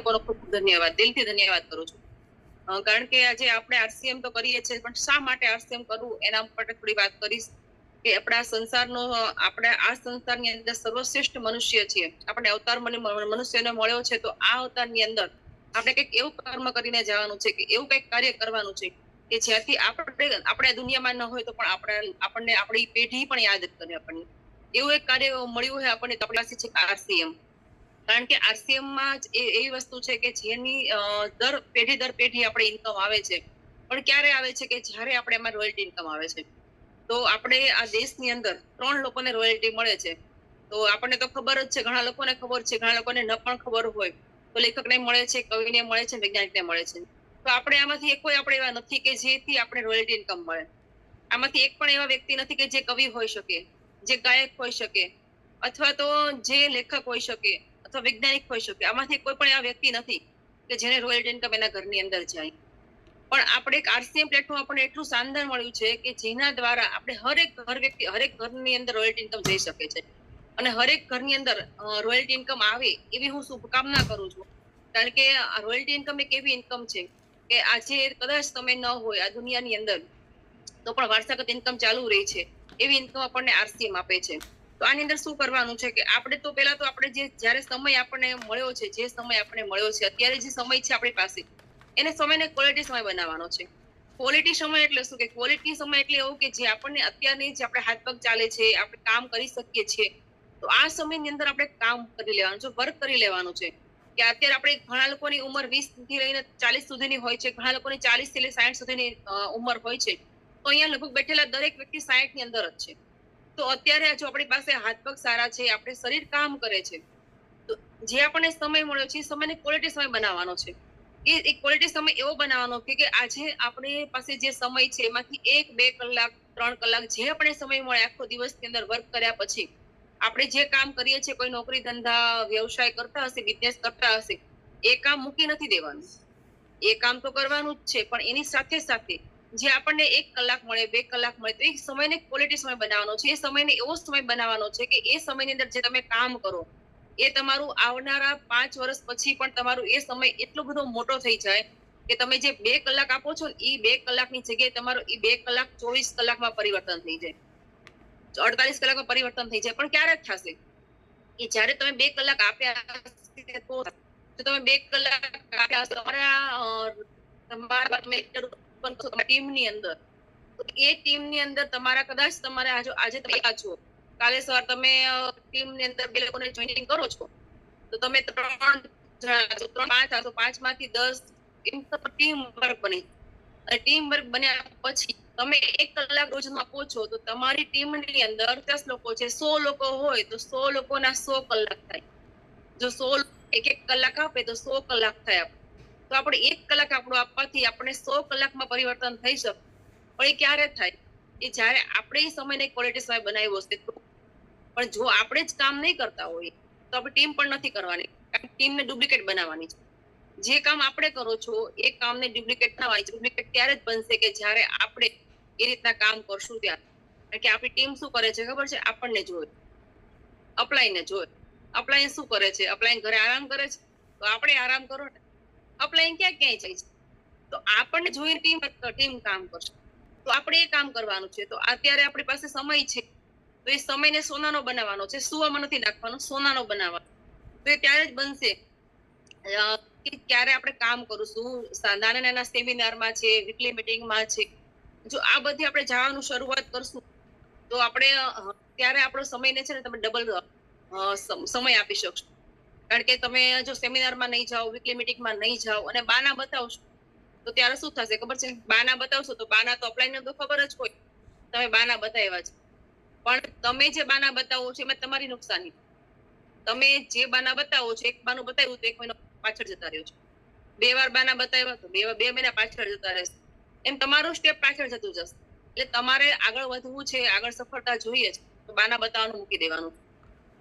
લોકોનો ખૂબ ધન્યવાદ, દિલથી ધન્યવાદ કરું છું. કારણ કે આજે આપણે આરસીએમ તો કરીએ છીએ, પણ શા માટે આરસીએમ કરવું એના માટે થોડી વાત કરીશ. કે આપણા સંસારનો આપણે આ સંસારની અંદર સર્વશ્રેષ્ઠ મનુષ્ય છીએ. આપણે અવતાર મનુષ્યને મળ્યો છે, તો આ અવતારની અંદર આપણે કંઈક એવું કર્મ કરીને જવાનું છે, કે એવું કંઈક કાર્ય કરવાનું છે કે જ્યાંથી આપણે દુનિયામાં ન હોય તો પણ આપણને આપણી પેઢી પણ યાદ કરે. આપણને એવું એક કાર્ય મળ્યું હોય આપણને, તો આપણી પાસે છે આરસીએમ. કારણ કે આરસીએમ માં જ એવી વસ્તુ છે કે જેની દર પેઢી આપણે ઇન્કમ આવે છે. પણ ક્યારે આવે છે કે જ્યારે આપણે એમાં રોયલ્ટી ઇન્કમ આવે છે. તો આપણે આ દેશની અંદર 3 લોકોને રોયલ્ટી મળે છે. તો આપણને તો ખબર જ છે, ઘણા લોકોને ખબર છે, ઘણા લોકોને ન પણ ખબર હોય. તો લેખકને મળે છે, કવિને મળે છે, વૈજ્ઞાનિકને મળે છે. તો આપણે આમાંથી કોઈ આપણે એવા નથી કે જેથી આપણે રોયલ્ટી ઇન્કમ મળે. આમાંથી એક પણ એવા વ્યક્તિ નથી કે જે કવિ હોઈ શકે, જે ગાયક હોઈ શકે, અથવા તો જે લેખક હોઈ શકે, અથવા વૈજ્ઞાનિક હોઈ શકે. આમાંથી કોઈ પણ એવા વ્યક્તિ નથી કે જેને રોયલ્ટી ઇન્કમ એના ઘરની અંદર જાય. પણ આપણે એક આરસીએમ પ્લેટફોર્મ આપણને એટલું શાનદાર મળ્યું છે કે જેના દ્વારા આપણે હરેક ઘરની અંદર રોયલ્ટી ઇન્કમ જઈ શકે છે. અને હરેક ઘરની અંદર રોયલ્ટી ઇન્કમ આવે એવી હું શુભકામના કરું છું. કારણ કે આ રોયલ્ટી ઇન્કમ એક એવી ઇન્કમ છે કે આજે કદાચ તમે ન હોય આ દુનિયાની અંદર, તો પણ વારસાગત ઇન્કમ ચાલુ રહી છે. એવી ઇન્કમ આપણને આરસીએમ આપે છે. તો આની અંદર શું કરવાનું છે કે આપણે તો પહેલા તો આપણે જ્યારે સમય આપણને મળ્યો છે, અત્યારે જે સમય છે આપણી પાસે, એને સમયને ક્વોલિટી સમય બનાવવાનો છે. ક્વોલિટી સમય એટલે શું? કે ક્વોલિટી સમય એટલે એવું કે જે આપણને અત્યારની જે આપણે હાથ પગ ચાલે છે, આપણે કામ કરી શકીએ છીએ, તો આ સમયની અંદર આપણે કામ કરી લેવાનું છે, વર્ક કરી લેવાનું છે. કે અત્યારે આપણે ઘણા લોકોની ઉંમર 20 થી લઈને 40 સુધીની હોય છે, ઘણા લોકોની 40 થી લઈને 60 સુધીની ઉંમર હોય છે. તો અહીંયા લગભગ બેઠેલા દરેક વ્યક્તિ 60 ની અંદર જ છે. તો અત્યારે જો આપણી પાસે હાથ પગ સારા છે, આપણે શરીર કામ કરે છે, તો જે આપણને સમય મળ્યો છે એ સમયને ક્વોલિટી સમય બનાવવાનો છે. એ ક્વોલિટી સમય એવો બનાવવાનો કે આજે આપણી પાસે જે સમય છે એમાંથી 1, 2 કલાક, 3 કલાક જે આપણે સમય મળે આખો દિવસની અંદર વર્ક કર્યા પછી આપણે જે કામ કરીએ છીએ, કોઈ નોકરી ધંધા વ્યવસાય કરતા હશે, બિઝનેસ કરતા હશે, એ કામ મૂકી નથી દેવાનું. એ કામ તો કરવાનું જ છે, પણ એની સાથે સાથે જે આપણને 1 કલાક મળે, 2 કલાક મળે, તો એ સમયને ક્વોલિટી સમય બનાવવાનો છે. એ સમયને એવો સમય બનાવવાનો છે કે એ સમયની અંદર જે તમે કામ કરો એ તમારું આવનારા 5 વર્ષ પછી પણ તમારું એ સમય એટલો બધો મોટો થઈ જાય કે તમે જે 2 કલાક આપો છો ને, એ 2 કલાકની જગ્યાએ તમારો એ 2 કલાક 24 કલાકમાં પરિવર્તન થઈ જાય, 48 કલાકમાં પરિવર્તન થઈ જાય. પણ ક્યારે થશે? કે જ્યારે તમે 2 કલાક આપ્યા હશે, તો તમે 2 કલાક આપ્યા હશે તમારા ટીમની અંદર, તો એ ટીમની અંદર કદાચ તમારે આજે તમે એકા છો, કાલે સવાર તમે ટીમની અંદર 2 લોકોને જોઈનિંગ કરો છો, તો તમે 3 જણા છો, 5 થશો, 5 માંથી 10 એમ ટીમ વર્ક બની. અને ટીમ વર્ક બન્યા પછી તમે 1 કલાક રોજનો આપો છો, તો તમારી ટીમની અંદર 10 લોકો છે, 100 લોકો હોય તો 100 લોકોના 100 કલાક થાય. જો 100 1 કલાક આપે તો 100 કલાક થાય. તો આપણે 1 કલાક આપણું આપવાથી આપણે 100 કલાકમાં પરિવર્તન થઈ શકે. પણ એ ક્યારે થાય? એ જ્યારે આપણે એ સમયને ક્વોલિટી સમય બનાવ્યો હશે. પણ જો આપણે જ કામ નહીં કરતા હોઈએ તો આપણે ટીમ પણ નથી કરવાની, ટીમને ડુપ્લિકેટ બનાવવાની છે. જે કામ આપણે કરો છો એ કામને ડુપ્લિકેટ ત્યારે જ બનશે કે જ્યારે આપણે એ રીતના કામ કરશું ત્યારે. કારણ કે આપણી ટીમ શું કરે છે ખબર છે? આપણને જોવે, અપ્લાયને જોવે. અપ્લાયન શું કરે છે? અપ્લાયન ઘરે આરામ કરે છે, તો આપણે આરામ કરો ને. અપ્લાયન ક્યાંય જાય છે? તો આપણને જોઈને ટીમ કામ કરશે. તો આપણે એ કામ કરવાનું છે. તો અત્યારે આપણી પાસે સમય છે, તો એ સમયને સોનાનો બનાવવાનો છે. સુવામાં નથી નાખવાનો, સોનાનો બનાવવાનો. તો એ ત્યારે જ બનશે કે ક્યારે આપણે કામ કરશું. નાના સેમિનારમાં છે, વીકલી મીટિંગમાં છે, જો આ બધી આપણે જવાનું શરૂઆત કરશું તો આપણે ત્યારે આપણો સમયને છે ને તમે ડબલ સમય આપી શકશો. કારણ કે તમે જો સેમિનારમાં નહીં જાઓ, વીકલી મીટિંગમાં નહીં જાઓ અને બાના બતાવશો, તો ત્યારે શું થશે ખબર છે? બાના બતાવશો તો બાના તો અપ્લાયને તો ખબર જ હોય તમે બાના બતાવ્યા છે, પણ તમે જે બાના બતાવો છો એમાં તમારી નુકસાની. તમે જે બાના બતાવો છો, એક બાનું બતાવ્યું તો 1 મહિનો પાછળ જતા રહ્યો છે, 2 વાર બાના બતાવ્યા તો 2 મહિના પાછળ જતા રહેશે. એમ તમારું સ્ટેપ પાછળ જતું જશે. એટલે તમારે આગળ વધવું છે, આગળ સફળતા જોઈએ છે, તો બાના બતાવવાનું મૂકી દેવાનું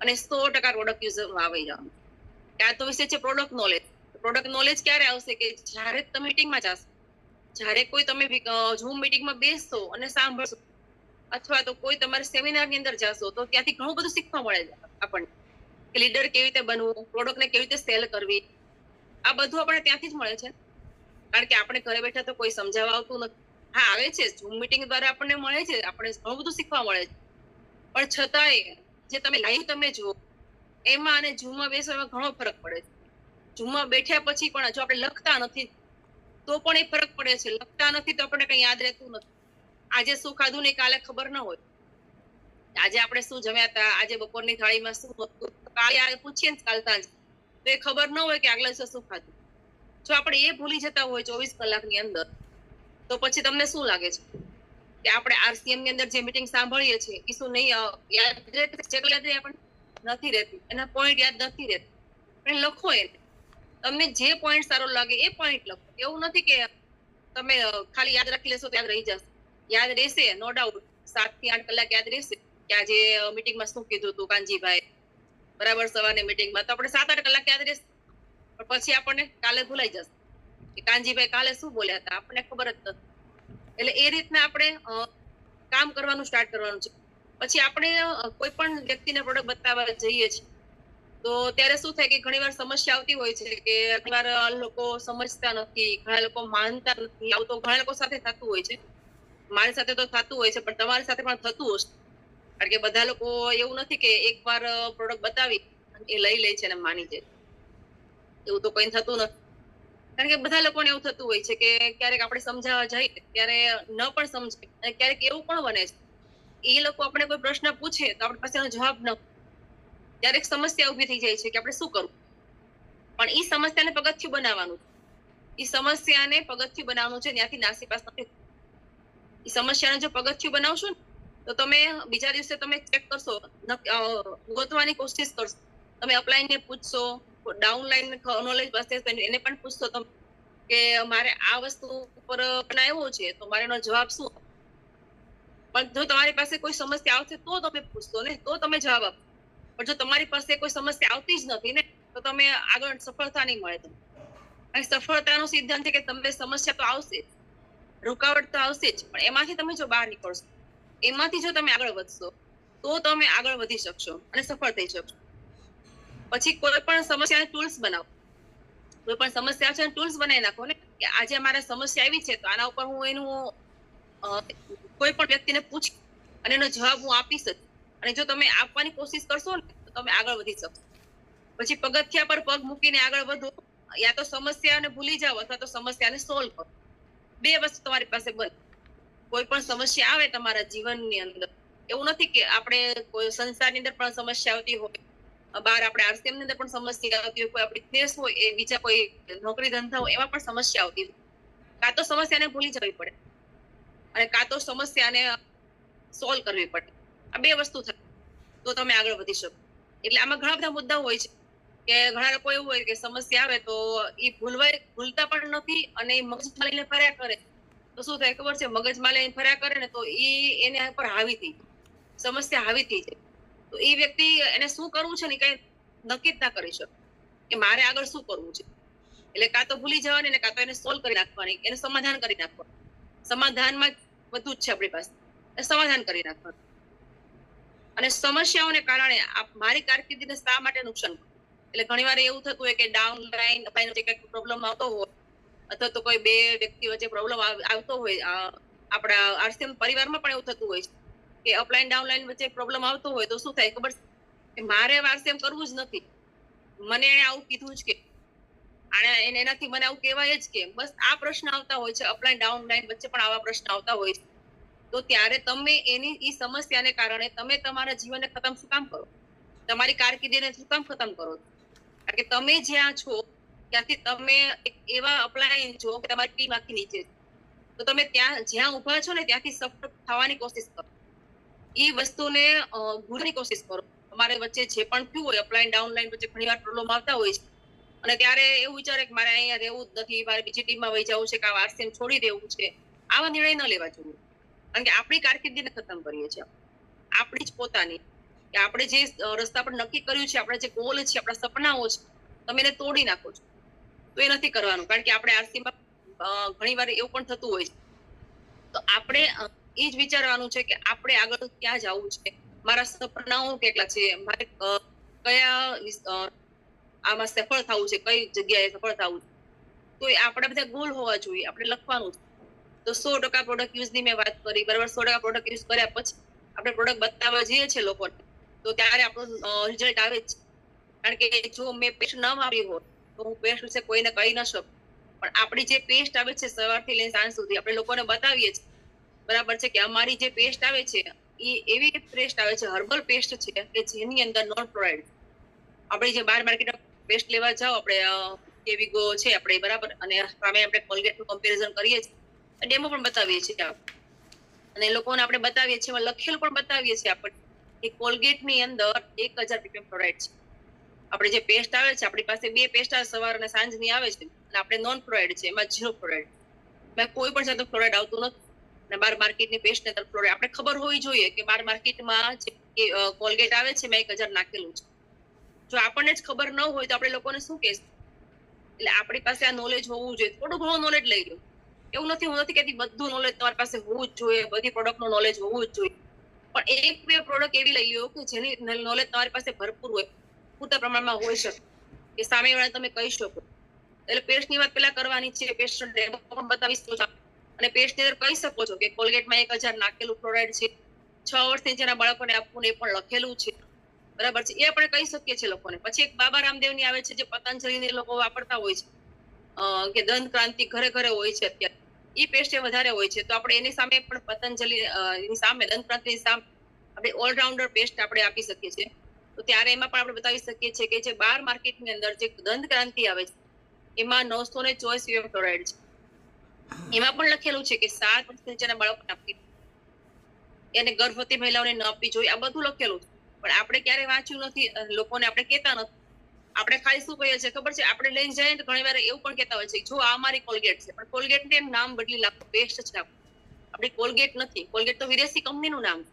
અને 100% પ્રોડક્ટ યુઝરમાં આવી જવાનું. ત્યાં તો વિષય છે પ્રોડક્ટ નોલેજ. પ્રોડક્ટ નોલેજ ક્યારે આવશે? કે જ્યારે તમે મીટિંગમાં જશો, જ્યારે કોઈ તમે ઝૂમ મીટિંગમાં બેસશો અને સાંભળશો, અથવા તો કોઈ તમારે સેમિનારની અંદર જશો, તો ત્યાંથી ઘણું બધું શીખવા મળે છે આપણને. કે લીડર કેવી રીતે બનવું, પ્રોડક્ટને કેવી રીતે સેલ કરવી, આ બધું આપણે ત્યાંથી જ મળે છે, કારણ કે આપણે ઘરે બેઠા તો કોઈ સમજાવવા આવતું નથી. હા, આવે છે, ઝૂમ મીટિંગ દ્વારા આપણને મળે છે, આપણે ઘણું બધું શીખવા મળે છે, પણ છતાંય જે તમે લાઈવ તમે જુઓ એમાં અને ઝૂમમાં બેસવામાં ઘણો ફરક પડે છે. ઝૂમમાં બેઠ્યા પછી પણ જો આપણે લખતા નથી તો પણ એ ફરક પડે છે. લખતા નથી તો આપણને કઈ યાદ રહેતું નથી. આજે શું ખાધું ને કાલે ખબર ન હોય, આજે આપણે શું જમ્યા હતા, આજે બપોરની થાળીમાં શું હતું, કાલે પૂછીએ ને કાલ સાંજ તો એ ખબર ન હોય કે આગલા દિવસે શું ખાધું. જો આપણે એ ભૂલી જતા હોય 24 કલાકની અંદર, તો પછી તમને શું લાગે છે કે આપણે આરસીએમ ની અંદર જે મીટિંગ સાંભળીએ છીએ એ શું નહીં યાદ રહેતી? આપણને નથી રહેતી, એના પોઈન્ટ યાદ નથી રહેતા. પણ લખો એને, તમને જે પોઈન્ટ સારો લાગે એ પોઈન્ટ લખો. એવું નથી કે તમે ખાલી યાદ રાખી લેશો તો યાદ રહી જશે. યાદ રહેશે, નો ડાઉટ, 7 થી 8 કલાક યાદ રહેશે કે આજે મીટિંગમાં શું કીધું હતું કાનજીભાઈ, બરાબર. સવારની મીટિંગમાં તો આપણે 7-8 કલાક યાદ રહેશે, પણ પછી આપણને કાલે ભૂલાઈ જશે કે કાનજીભાઈ કાલે શું બોલ્યા હતા, આપણને ખબર જ નથી. એટલે એ રીતના આપણે કામ કરવાનું સ્ટાર્ટ કરવાનું છે. પછી આપણે કોઈ પણ વ્યક્તિને પ્રોડક્ટ બતાવવા જઈએ છીએ તો ત્યારે શું થાય કે ઘણીવાર સમસ્યા આવતી હોય છે કે ઘણીવાર લોકો સમજતા નથી, ઘણા લોકો માનતા નથી. આવું તો ઘણા લોકો સાથે થતું હોય છે, મારી સાથે તો થતું હોય છે, પણ તમારી સાથે પણ થતું હશે. કારણ કે બધા લોકો એવું નથી કે એકવાર પ્રોડક્ટ બતાવી એ લઈ લે છે અને માની જાય, એવું તો કઈ થતું નથી. કારણ કે બધા લોકોને એવું થતું હોય છે કે ક્યારેક આપણે સમજાવવા જઈએ ત્યારે ન પણ સમજે, અને ક્યારેક એવું પણ બને છે એ લોકો આપણે કોઈ પ્રશ્ન પૂછે તો આપણી પાસે એનો જવાબ ન, ક્યારેક સમસ્યા ઉભી થઈ જાય છે કે આપણે શું કરવું. પણ એ સમસ્યાને પગથિયું બનાવવાનું, એ સમસ્યાને પગથિયું બનાવવાનું છે, ત્યાંથી નાસીપાસ નથી. એ સમસ્યાને જો પગથિયું બનાવશો ને તો તમે બીજા દિવસે તમે ચેક કરશો, ગોતવાની કોશિશ કરશો, તમે અપલાઈનને પૂછશો, ડાઉનલાઈન નોલેજ પાસે એને પણ પૂછશો તમે કે મારે આ વસ્તુ ઉપર બનાવ્યો છે તો મારે એનો જવાબ શું. પણ જો તમારી પાસે કોઈ સમસ્યા આવશે તો તમે પૂછશો ને, તો તમે જવાબ આપો. પણ જો તમારી પાસે કોઈ સમસ્યા આવતી જ નથી ને તો તમે આગળ સફળતા નહીં મળે તમને. અને સફળતાનો સિદ્ધાંત છે કે તમને સમસ્યા તો આવશે, રૂકાવટ તો આવશે જ, પણ એમાંથી તમે જો બહાર નીકળશો, એમાંથી જો તમે આગળ વધશો તો તમે આગળ વધી શકશો અને સફળ થઈ શકશો. પછી કોઈ પણ સમસ્યાને ટૂલ્સ બનાવો, કોઈ પણ સમસ્યા છે ટૂલ્સ બનાવી નાખો ને કે આજે મારે સમસ્યા આવી છે તો આના ઉપર હું એનું કોઈ પણ વ્યક્તિને પૂછી અને એનો જવાબ હું આપીશ જ. અને જો તમે આપવાની કોશિશ કરશો ને તો તમે આગળ વધી શકશો. પછી પગથિયા પર પગ મૂકીને આગળ વધો, યા તો સમસ્યાને ભૂલી જાઓ અથવા તો સમસ્યાને સોલ્વ કરો. બે વસ્તુ તમારી પાસે બને. કોઈ પણ સમસ્યા આવે તમારા જીવનની અંદર, એવું નથી કે આપણે કોઈ સંસારની અંદર પણ સમસ્યા આવતી હોય, બહાર આપણે આરસીએમ ની અંદર પણ સમસ્યા આવતી હોય, કોઈ આપણી કેસ હોય, એ બીજા કોઈ નોકરી ધંધા હોય એમાં પણ સમસ્યા આવતી હોય. કાં તો સમસ્યાને ભૂલી જવી પડે અને કાં તો સમસ્યાને સોલ્વ કરવી પડે. આ બે વસ્તુ થાય તો તમે આગળ વધી શકો. એટલે આમાં ઘણા બધા મુદ્દાઓ હોય છે કે ઘણા લોકો એવું હોય કે સમસ્યા આવે તો એ ભૂલતા પણ નથી અને મગજમાં લઈને ફર્યા કરે તો શું થાય ખબર છે, મગજમાં લઈને ફર્યા કરે ને તો એના પર હાવી થઈ, સમસ્યા હાવી થઈ જાય. તો એ વ્યક્તિ એને શું કરવું છે ને કઈ નક્કી જ ના કરી શકે કે મારે આગળ શું કરવું છે. એટલે કાં તો ભૂલી જવાની ને કાં તો એને સોલ્વ કરી નાખવાની, એને સમાધાન કરી નાખવાનું. સમાધાનમાં બધું જ છે આપણી પાસે, સમાધાન કરી નાખવાનું. અને સમસ્યાઓને કારણે મારી કારકિર્દીને શા માટે નુકસાન, એટલે ઘણી વાર એવું થતું હોય કે ડાઉન લાઈન કંઈક પ્રોબ્લેમ આવતો હોય અથવા તો કોઈ બે વ્યક્તિ વચ્ચે પ્રોબ્લેમ આવતો હોય, આપણા આરસીએમ પરિવારમાં પણ એવું થતું હોય છે કે અપલાઈન ડાઉનલાઈન વચ્ચે પ્રોબ્લેમ આવતો હોય તો શું થાય ખબર કે મારે આરસીએમ કરવું જ નથી, મને એને આવું કીધું જ કે એનાથી મને આવું કહેવાય જ કે, બસ આ પ્રશ્ન આવતા હોય છે. અપલાઈન ડાઉનલાઈન વચ્ચે પણ આવા પ્રશ્ન આવતા હોય છે. તો ત્યારે તમે એની ઈ સમસ્યાને કારણે તમે તમારા જીવનને ખતમ શું કામ કરો, તમારી કારકિર્દીને શું કામ ખતમ કરો? કારણ કે તમે જ્યાં છો ત્યાંથી તમે એવા અપલાઈન છો કે તમારી ટીમ આખી નીચે, તો તમે ત્યાં જ્યાં ઉભા છો ને ત્યાંથી સફળ થવાની કોશિશ કરો, એ વસ્તુને ભૂલવાની કોશિશ કરો. તમારે વચ્ચે જે પણ થયું હોય, અપલાઈન ડાઉનલાઈન વચ્ચે ઘણી વાર પ્રોબ્લેમ આવતા હોય છે અને ત્યારે એવું વિચારે કે મારે અહીંયા રહેવું જ નથી, મારે બીજી ટીમમાં વહી જવું છે કે આ આરસીએમ છોડી દેવું છે. આવા નિર્ણય ન લેવા જોઈએ, કારણ કે આપણી કારકિર્દીને ખતમ કરીએ છીએ, આપણી જ પોતાની. કે આપણે જે રસ્તા પર નક્કી કર્યું છે, આપણે જે ગોલ છે, આપણા સપનાઓ છે, તમે એને તોડી નાખો છો. તો એ નથી કરવાનું, કારણ કે આપણે આરસીએમમાં ઘણી વાર એવું પણ થતું હોય છે. તો આપણે એ જ વિચારવાનું છે કે આપણે આગળ ક્યાં જવું છે, મારા સપનાઓ કેટલા છે, મારે કયા આમાં સફળ થવું છે, કઈ જગ્યાએ સફળ થવું છે, તો એ આપણા બધા ગોલ હોવા જોઈએ. આપણે લખવાનું છે. તો 100% પ્રોડક્ટ યુઝની મેં વાત કરી, બરાબર. 100% પ્રોડક્ટ યુઝ કર્યા પછી આપણે પ્રોડક્ટ બતાવવા જઈએ છીએ લોકોને, તો ત્યારે આપણું રિઝલ્ટ આવે જ. કારણ કે જો મેં પેસ્ટ ન વાપરી હોય તો હું પેસ્ટ વિશે કોઈને કહી ન શકું. પણ આપણી જે પેસ્ટ આવે છે સવારથી લઈને સાંજ સુધી આપણે લોકોને બતાવીએ છીએ, બરાબર છે, કે અમારી જે પેસ્ટ આવે છે એ એવી પેસ્ટ આવે છે, હર્બલ પેસ્ટ છે કે જેની અંદર નોન ફ્લોરાઇડ. આપણે જે બહાર માર્કેટમાં પેસ્ટ લેવા જાઓ, આપણે કેવિગો છે આપણે, બરાબર, અને સામે આપણે કોલગેટનું કમ્પેરિઝન કરીએ છીએ, ડેમો પણ બતાવીએ છીએ અને લોકોને આપણે બતાવીએ છીએ, લખેલું પણ બતાવીએ છીએ આપણે કે કોલગેટની અંદર 1000 ppm ફ્લોરાઇડ છે. આપણે જે પેસ્ટ આવે છે, આપણી પાસે 2 પેસ્ટ સવાર અને સાંજની આવે છે, અને આપણે નોન ફ્લોરાઇડ છે, એમાં 0 ફ્લોરાઇડ. એમાં કોઈ પણ જાતનું ફ્લોરાઇડ આવતું નથી. અને બાર માર્કેટની પેસ્ટ અંદર ફ્લોરાઇડ આપણે ખબર હોવી જોઈએ કે બાર માર્કેટમાં જે કોલગેટ આવે છે એમાં 1000 નાખેલું છે. જો આપણને જ ખબર ન હોય તો આપણે લોકોને શું કહેશું? એટલે આપણી પાસે આ નોલેજ હોવું જોઈએ. થોડું ઘણું નોલેજ લઈ લો. એવું નથી, હું નથી કહેતી બધું નોલેજ તમારી પાસે હોવું જ જોઈએ, બધી પ્રોડક્ટનું નોલેજ હોવું જ જોઈએ, પણ 1-2 પ્રોડક્ટ એવી લઈ લો કે જેની નોલેજ તમારી પાસે ભરપૂર હોય, પૂરતા પ્રમાણમાં હોઈ શકે કે સામેવાળાને તમે કહી શકો. એટલે પેસ્ટની વાત પેલા કરવાની છે, પેસ્ટ ડેમો પણ બતાવી શકો છો અને પેસ્ટની અંદર કહી શકો છો કે કોલગેટમાં 1000 નાખેલું ફ્લોરાઇડ છે, 6 વર્ષથી જેના બાળકોને આપવું એ પણ લખેલું છે, બરાબર છે, એ આપણે કહી શકીએ છીએ લોકોને. પછી એક બાબા રામદેવની આવે છે જે પતંજલિની લોકો વાપરતા હોય છે, કે દંત ક્રાંતિ ઘરે ઘરે હોય છે અત્યારે, એ પેસ્ટ વધારે હોય છે. તો આપણે એની સામે પણ પતંજલિ એની સામે દંત ક્રાંતિની સામે આપણે ઓલરાઉન્ડર પેસ્ટ આપણે આપી શકીએ છીએ. તો ત્યારે એમાં પણ આપણે બતાવી શકીએ છીએ કે જે બાર માર્કેટની અંદર જે દંત ક્રાંતિ આવે છે એમાં 924 ppm ફ્લોરાઇડ છે. એમાં પણ લખેલું છે કે 7 વર્ષ નીચેના બાળકોને આપવી, એને ગર્ભવતી મહિલાઓને ન આપવી જોઈએ, આ બધું લખેલું છે. પણ આપણે ક્યારે વાંચ્યું નથી, લોકોને આપણે કહેતા નથી. આપણે ખાલી શું કહીએ છીએ ખબર છે? આપણે લઈને જઈએ તો ઘણી વાર એવું પણ કહેતા હોય છે, જો આ અમારી કોલગેટ છે, પણ કોલગેટ ને નામ બદલી લાખો પેસ્ટ છે, આપણી કોલગેટ નથી. કોલગેટ તો વિદેશી કંપનીનું નામ છે.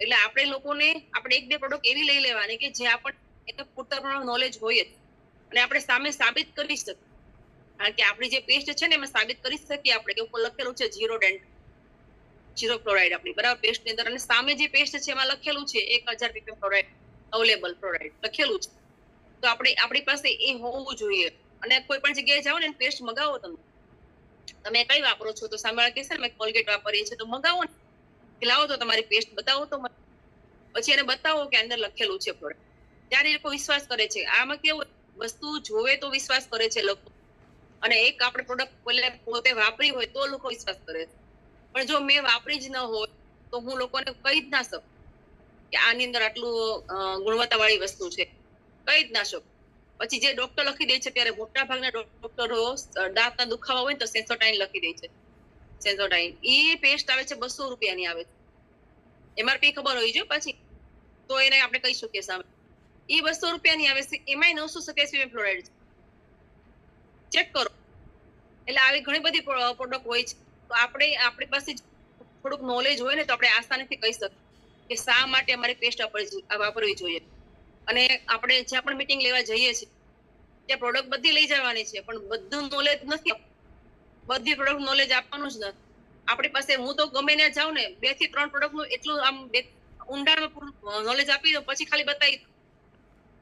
એટલે આપણે લોકોને આપણે 1-2 પ્રોડક્ટ એવી લઈ લેવાની કે જે આપણને એને પૂરતા પ્રમાણમાં નોલેજ હોય જ, અને આપણે સામે સાબિત કરી શકીએ. કારણ કે આપણી જે પેસ્ટ છે ને એમાં સાબિત કરી શકીએ આપણે કે ઉપર લખેલું છે 0 ફ્લોરાઇડ આપણી, બરાબર, પેસ્ટની અંદર. અને સામે જે પેસ્ટ છે એમાં લખેલું છે 1000 ppm ફ્લોરાઇડ, અવેલેબલ ફ્લોરાઇડ લખેલું છે. તો આપણી પાસે એ હોવું જોઈએ. અને કોઈ પણ જગ્યાએ જાઓ ને પેસ્ટ મગાવો, તમે કઈ વાપરો છો? તો સામે કહેશે ને મેં કોલગેટ વાપરીએ છીએ, તો મગાવો ને, કે લાવો તો તમારી પેસ્ટ બતાવો તો મને. પછી એને બતાવો કે અંદર લખેલું છે ફ્લોરાઇડ, ત્યારે એ લોકો વિશ્વાસ કરે છે. આમાં કેવું, વસ્તુ જોવે તો વિશ્વાસ કરે છે લોકો, અને એક આપણે પ્રોડક્ટ પોતે વાપરી હોય તો લોકો વિશ્વાસ કરે છે. પણ જો મેં વાપરી જ ન હોય તો હું લોકોને કહી જ ના શકું કે આની અંદર આટલું ગુણવત્તાવાળી વસ્તુ છે, કહી જ ના શકું. પછી જે ડોક્ટર લખી દે છે, ત્યારે મોટા ભાગના ડોક્ટરો દાંતના દુખાવા હોય તો સેન્સોટાઇન લખી દે છે. સેન્સોટાઇન એ પેસ્ટ આવે છે 200 રૂપિયાની આવે છે, MRP ખબર હોય જો પછી, તો એને આપણે કહી શકીએ સામે એ 200 રૂપિયાની આવે છે, એમાંય 927 ppm ફ્લોરાઇડ ચેક કરો. એટલે આવી ઘણી બધી પ્રોડક્ટ હોય છે. તો આપણી પાસે થોડુંક નોલેજ હોય ને તો આપણે આસાનીથી કહી શકીએ કે શા માટે અમારી પેસ્ટ વાપરવી જોઈએ. અને આપણે જ્યાં પણ મીટિંગ લેવા જઈએ છીએ ત્યાં પ્રોડક્ટ બધી લઈ જવાની છે, પણ બધું નોલેજ નથી, બધી પ્રોડક્ટ નોલેજ આપવાનું જ નથી. આપણી પાસે હું તો ગમે ત્યાં જાઉં ને 2 થી 3 પ્રોડક્ટનું એટલું આમ ઊંડાણમાં નોલેજ આપી દઉં, પછી ખાલી બતાવી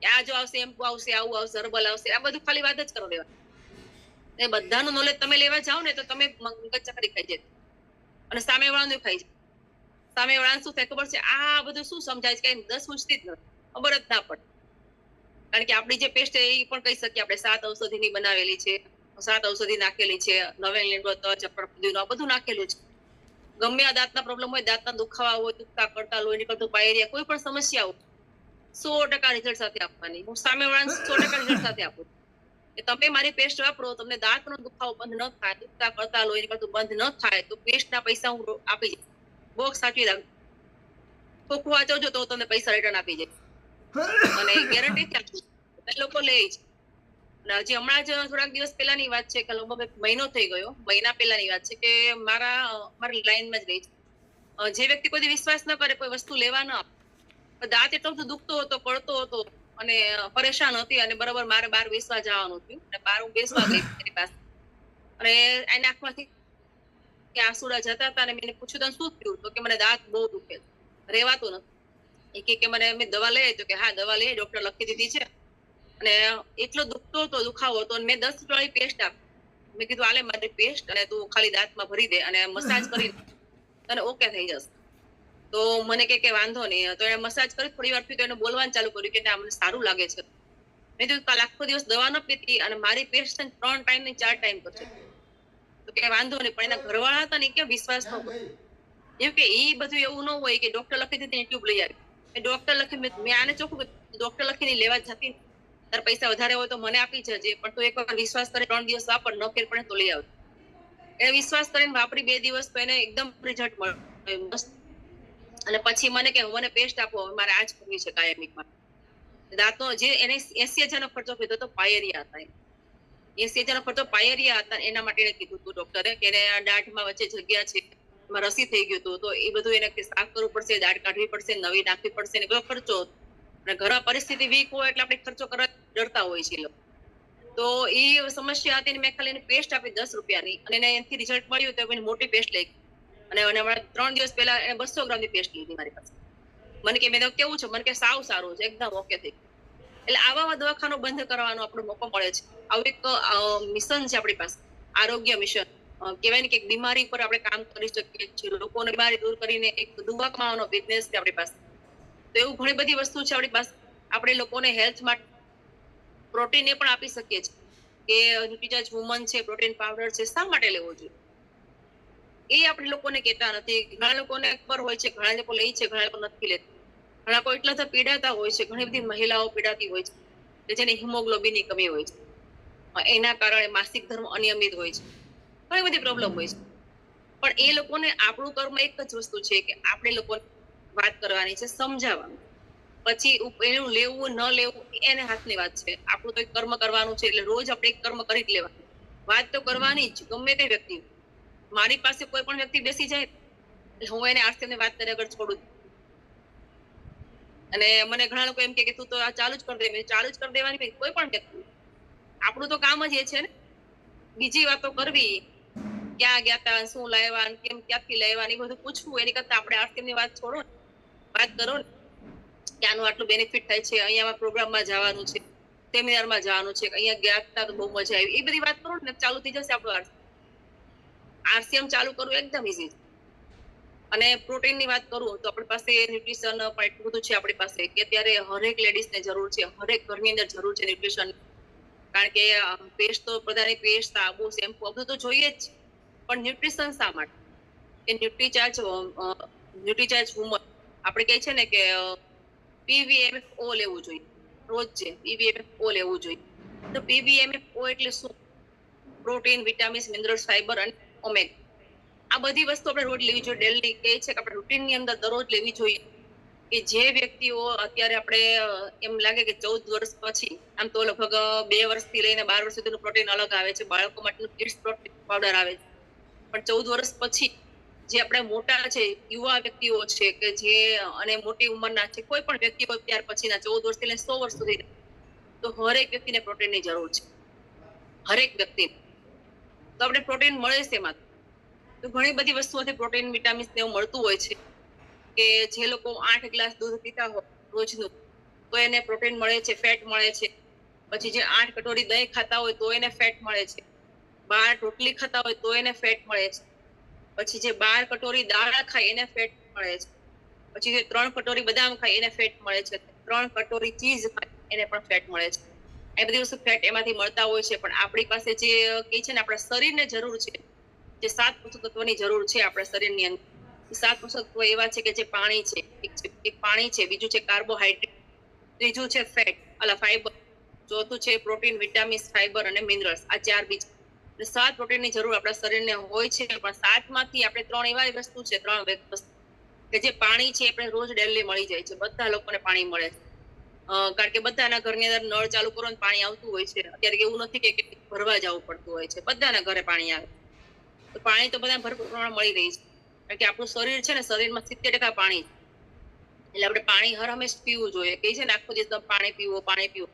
કે આ જો આવશે, એમ્પુ આવશે, આવું આવશે, હર્બલ આવશે, આ બધું ખાલી વાત જ કરો લેવા. એ બધાનું નોલેજ તમે લેવા જાઓ ને તો તમે મગજચકરી ખાઈ જાય, અને સામેવાળાનું ખાઈ જાય. સામેવાળાને શું થાય ખબર છે? આ બધું શું સમજાય છે? કઈ 10 પૂછતી જ નથી, ખબર જ ના પડે. કારણ કે આપણી જે પેસ્ટ એ પણ કહી શકીએ આપણે 7 ઔષધિની બનાવેલી છે, 7 ઔષધિ નાખેલી છે, નવેલ લીંબો, તજ, પુદીનો, આ બધું નાખેલું છે. ગમે આ દાંતના પ્રોબ્લેમ હોય, દાંતના દુખાવા હોય, દુખતા કરતા, લોહી નીકળતું, પાયરિયા, કોઈ પણ સમસ્યા હોય, 100% રિઝલ્ટ સાથે આપવાની. હું સામેવાળાને 100% રિઝલ્ટ સાથે આપું કે તમે મારી પેસ્ટ વાપરો, તમને દાંતનો દુખાવો બંધ ન થાય, દુખતા કરતા, લોહી નીકળતું બંધ ન થાય, તો પેસ્ટના પૈસા હું આપી જઈશ. બોક્સ સાચવી રાખ, ખોખું વાંચવજો તો તમને પૈસા રિટર્ન આપી જાય, અને ગેરંટી આપું એ લોકો લે છે. હજી હમણાં જ થોડાક દિવસ પહેલાની વાત છે કે લગભગ મહિનો થઈ ગયો, મહિના પહેલાની વાત છે કે મારી લાઈનમાં જ રહી છે જે વ્યક્તિ કોઈ વિશ્વાસ ન કરે, કોઈ વસ્તુ લેવા ન આપે, દાંત એટલો બધો દુખતો હતો, પડતો હતો અને પરેશાન હતી, અને બરોબર મારે બહાર બેસવા જવાનું હતું, અને બહાર હું બેસવા ગઈ એની પાસે, અને એના આંખમાંથી કે આંસુડા જતા હતા, અને મેં પૂછ્યું તને શું થયું? તો કે મને દાંત બહુ દુખે છે, રેવાતું નથી. એ કે મને મેં દવા લઈ, તો કે હા દવા લઈ, ડોક્ટર લખી દીધી છે, અને એટલો દુખાવો હતો. મેં 10 રૂપિયાની પેસ્ટ આપી. મેં કીધું આલે મારી પેસ્ટ અને તું ખાલી દાંતમાં ભરી દે અને મસાજ કરી તને ઓકે થઈ જશે. તો મને કે વાંધો નહીં. તો એને મસાજ કરી થોડી વાર તો એને બોલવાનું ચાલુ કર્યું કે ના મને સારું લાગે છે. મેં કીધું કાલ આખો દિવસ દવા ન પીતી અને મારી પેસ્ટ 3 ટાઈમ ને 4 ટાઈમ કરશે. તો કે વાંધો નહીં. પણ એના ઘરવાળા હતા ને કે વિશ્વાસ ન કર્યો. એમ કે એ બધું એવું ન હોય કે ડોક્ટર લખી દીધી ટ્યુબ લઈ આવી. ડોક્ટર લખી મેં આને ચોખ્ખું ડોક્ટર લખીને લેવા જતી. તાર પૈસા વધારે હોય તો મને આપી જજે, પણ તું એકવાર વિશ્વાસ કરે 3 દિવસ વાપર, ન ફેર પડે તો લઈ આવ. એને વિશ્વાસ કરીને વાપરી 2 દિવસ તો એને એકદમ રિઝલ્ટ મળ્યો. અને પછી મને કે મને પેસ્ટ આપો, મારે આજ કરવી છે કાયમિકમાં. દાંતનો જે એને 80,000 નો ખર્ચો કીધો તો પાયરિયા હતા. 80,000 નો ખર્ચો પાયરિયા હતા. એના માટે કીધું હતું ડોક્ટરે કે એને દાઢમાં વચ્ચે જગ્યા છે, એમાં રસી થઈ ગયું હતું, તો એ બધું એને સાફ કરવું પડશે, દાઢ કાઢવી પડશે, નવી નાખવી પડશે, ને બધો ખર્ચો. અને ઘર પરિસ્થિતિ વીક હોય એટલે આપણે ખર્ચો કરવા ડરતા હોય છે. તો એ સમસ્યા હતી. મેં ખાલી એને પેસ્ટ આપી 10 રૂપિયાની અને એને એનાથી રિઝલ્ટ મળ્યું તો એને મોટી પેસ્ટ લઈ અને 3 દિવસ પહેલા એને 200 ગ્રામની પેસ્ટ લીધી મારી પાસે. મને કે મેં કેવું છે? મને કે સાવ સારું છે, એકદમ ઓકે થઈ. એટલે આવા દવાખાનું બંધ કરવાનો આપણો મોકો મળે છે. આવું એક મિશન છે આપણી પાસે, આરોગ્ય મિશન કહેવાય ને કે બીમારી પર આપણે કામ કરી શકીએ છીએ. લોકોને બીમારી દૂર કરીને એક દવા કમાવાનો બિઝનેસ છે આપણી પાસે. તો એવું ઘણી બધી વસ્તુ છે આપણી પાસે. આપણે લોકોને હેલ્થ માટે પ્રોટીન એ પણ આપી શકીએ છીએ કે ન્યુટ્રીચાર્જ વુમન છે, પ્રોટીન પાવડર છે, શા માટે લેવો જોઈએ એ આપણે લોકોને કહેતા નથી. ઘણા લોકોને ખબર હોય છે, ઘણા લોકો લે છે, ઘણા લોકો નથી લેતા. ઘણા લોકો એટલા તો પીડાતા હોય છે. ઘણી બધી મહિલાઓ પીડાતી હોય છે કે જેને હિમોગ્લોબિનની કમી હોય છે. એના કારણે માસિક ધર્મ અનિયમિત હોય છે. ઘણી બધી પ્રોબ્લેમ હોય છે. પણ એ લોકોને આપણું કર્મ એક જ વસ્તુ છે કે આપણે લોકોને વાત કરવાની છે, સમજાવવાનું. પછી એનું લેવું ન લેવું એને હાથની વાત છે. આપણું તો એક કર્મ કરવાનું છે, એટલે રોજ આપણે એક કર્મ કરી જ લેવાનું. વાત તો કરવાની જ, ગમે તે વ્યક્તિ. મારી પાસે કોઈ પણ વ્યક્તિ બેસી જાય હું એને આસ્તેની વાત કર્યા વગર છોડું. અને મને ઘણા લોકો એમ કે તું તો આ ચાલુ જ કરી દે. ચાલુ જ કરી દેવાની કોઈ પણ વ્યક્તિ. આપણું તો કામ જ એ છે ને બીજી વાતો કરવી, ક્યાં ગયા તા, શું લાવ્યા, કેમ ક્યાંથી લાવ્યા, એ બધું પૂછવું. એની કરતા આપણે આસ્તેની વાત છોડો ને, વાત કરો ને કે આનું આટલું બેનિફિટ થાય છે, અહીંયા પ્રોગ્રામમાં જવાનું છે, સેમિનારમાં જવાનું છે, અહીંયા ગયા હતા તો બહુ મજા આવી, એ બધી વાત કરો ને ચાલુ થઈ જશે આપણું આરસીએમ ચાલુ કરવું એકદમ ઈઝી છે. અને પ્રોટીન ની વાત કરું તો આપણી પાસે ન્યુટ્રિશન પણ એટલું બધું છે આપણી પાસે કે અત્યારે હરેક લેડીઝ ને જરૂર છે, હરેક ઘરની અંદર જરૂર છે ન્યુટ્રિશન. કારણ કે પેસ્ટ તો બધાની પેસ્ટ, સાબુ, શેમ્પુ બધું તો જોઈએ જ, પણ ન્યુટ્રિશન શા માટે? કે ન્યુટ્રીચાર્જ વુમન આપણે કહે છે ને કે PVMFO લેવું જોઈએ રોજ છે. PVMFO લેવું જોઈએ. તો PVMFO એટલે શું? પ્રોટીન, વિટામિન્સ, મિનરલ્સ, ફાઈબર અને ઓમેગા. આ બધી વસ્તુ આપણે રોજ લેવી જોઈએ. ડેલી કહે છે કે આપણે રૂટીનની અંદર દરરોજ લેવી જોઈએ. કે જે વ્યક્તિઓ અત્યારે આપણે એમ લાગે કે 14 વર્ષ પછી, આમ તો લગભગ 2 વર્ષથી લઈને 12 વર્ષ સુધીનું પ્રોટીન અલગ આવે છે, બાળકો માટેનું કિડ્સ પ્રોટીન પાવડર આવે છે. પણ 14 વર્ષ પછી જે આપણે મોટા છે, યુવા વ્યક્તિઓ છે કે જે અને મોટી ઉંમરના છે, કોઈ પણ વ્યક્તિ હોય ત્યાર પછીના 14 વર્ષથી લઈને 100 વર્ષ સુધી, તો હરેક વ્યક્તિને પ્રોટીનની જરૂર છે. હરેક વ્યક્તિ તો આપણે પ્રોટીન મળે છે એમાં. તો ઘણી બધી વસ્તુઓથી પ્રોટીન, વિટામિન્સ ને એવું મળતું હોય છે. કે જે લોકો 8 ગ્લાસ દૂધ પીતા હોય રોજનું તો એને પ્રોટીન મળે છે, ફેટ મળે છે. પછી જે 8 કટોરી દહીં ખાતા હોય તો એને ફેટ મળે છે. 12 રોટલી ખાતા હોય તો એને ફેટ મળે છે. પછી જે 12 કટોરી દાળ ખાય એને ફેટ મળે છે. પછી જે 3 કટોરી બદામ ખાય એને ફેટ મળે છે. 3 કટોરી ચીઝ ખાય એને પણ ફેટ મળે છે. એ બધી વસ્તુ ફેટ એમાંથી મળતા હોય છે. પણ આપણી પાસે જે કહે છે ને આપણા શરીરને જરૂર છે, જે 7 પોષક તત્વોની જરૂર છે આપણા શરીરની અંદર, 7 પોષક તત્વો એવા છે કે જે પાણી છે, એક પાણી છે, બીજું છે કાર્બોહાઈડ્રેટ, ત્રીજું છે ફેટ ફાઈબર, ચોથું છે પ્રોટીન, વિટામિન્સ, ફાઈબર અને મિનરલ્સ. આ 4 બીજ 7 પ્રોટીનની જરૂર આપણા શરીરને હોય છે. પણ 7 માંથી આપણે 3 એવા વસ્તુ છે, 3 વસ્તુ કે જે પાણી છે આપણે રોજ ડેલી મળી જાય છે. બધા લોકોને પાણી મળે છે. કારણ કે બધાના ઘરની અંદર નળ ચાલુ કરો ને પાણી આવતું હોય છે. અત્યારે એવું નથી કે ભરવા જવું પડતું હોય છે, બધાના ઘરે પાણી આવે. તો પાણી તો બધા ભરપૂર પ્રમાણમાં મળી રહી છે. કારણ કે આપણું શરીર છે ને, શરીરમાં 70% પાણી, એટલે આપણે પાણી હર હંમેશ પીવું જોઈએ. કે છે ને આખો દિવસ પાણી પીવો, પાણી પીવો.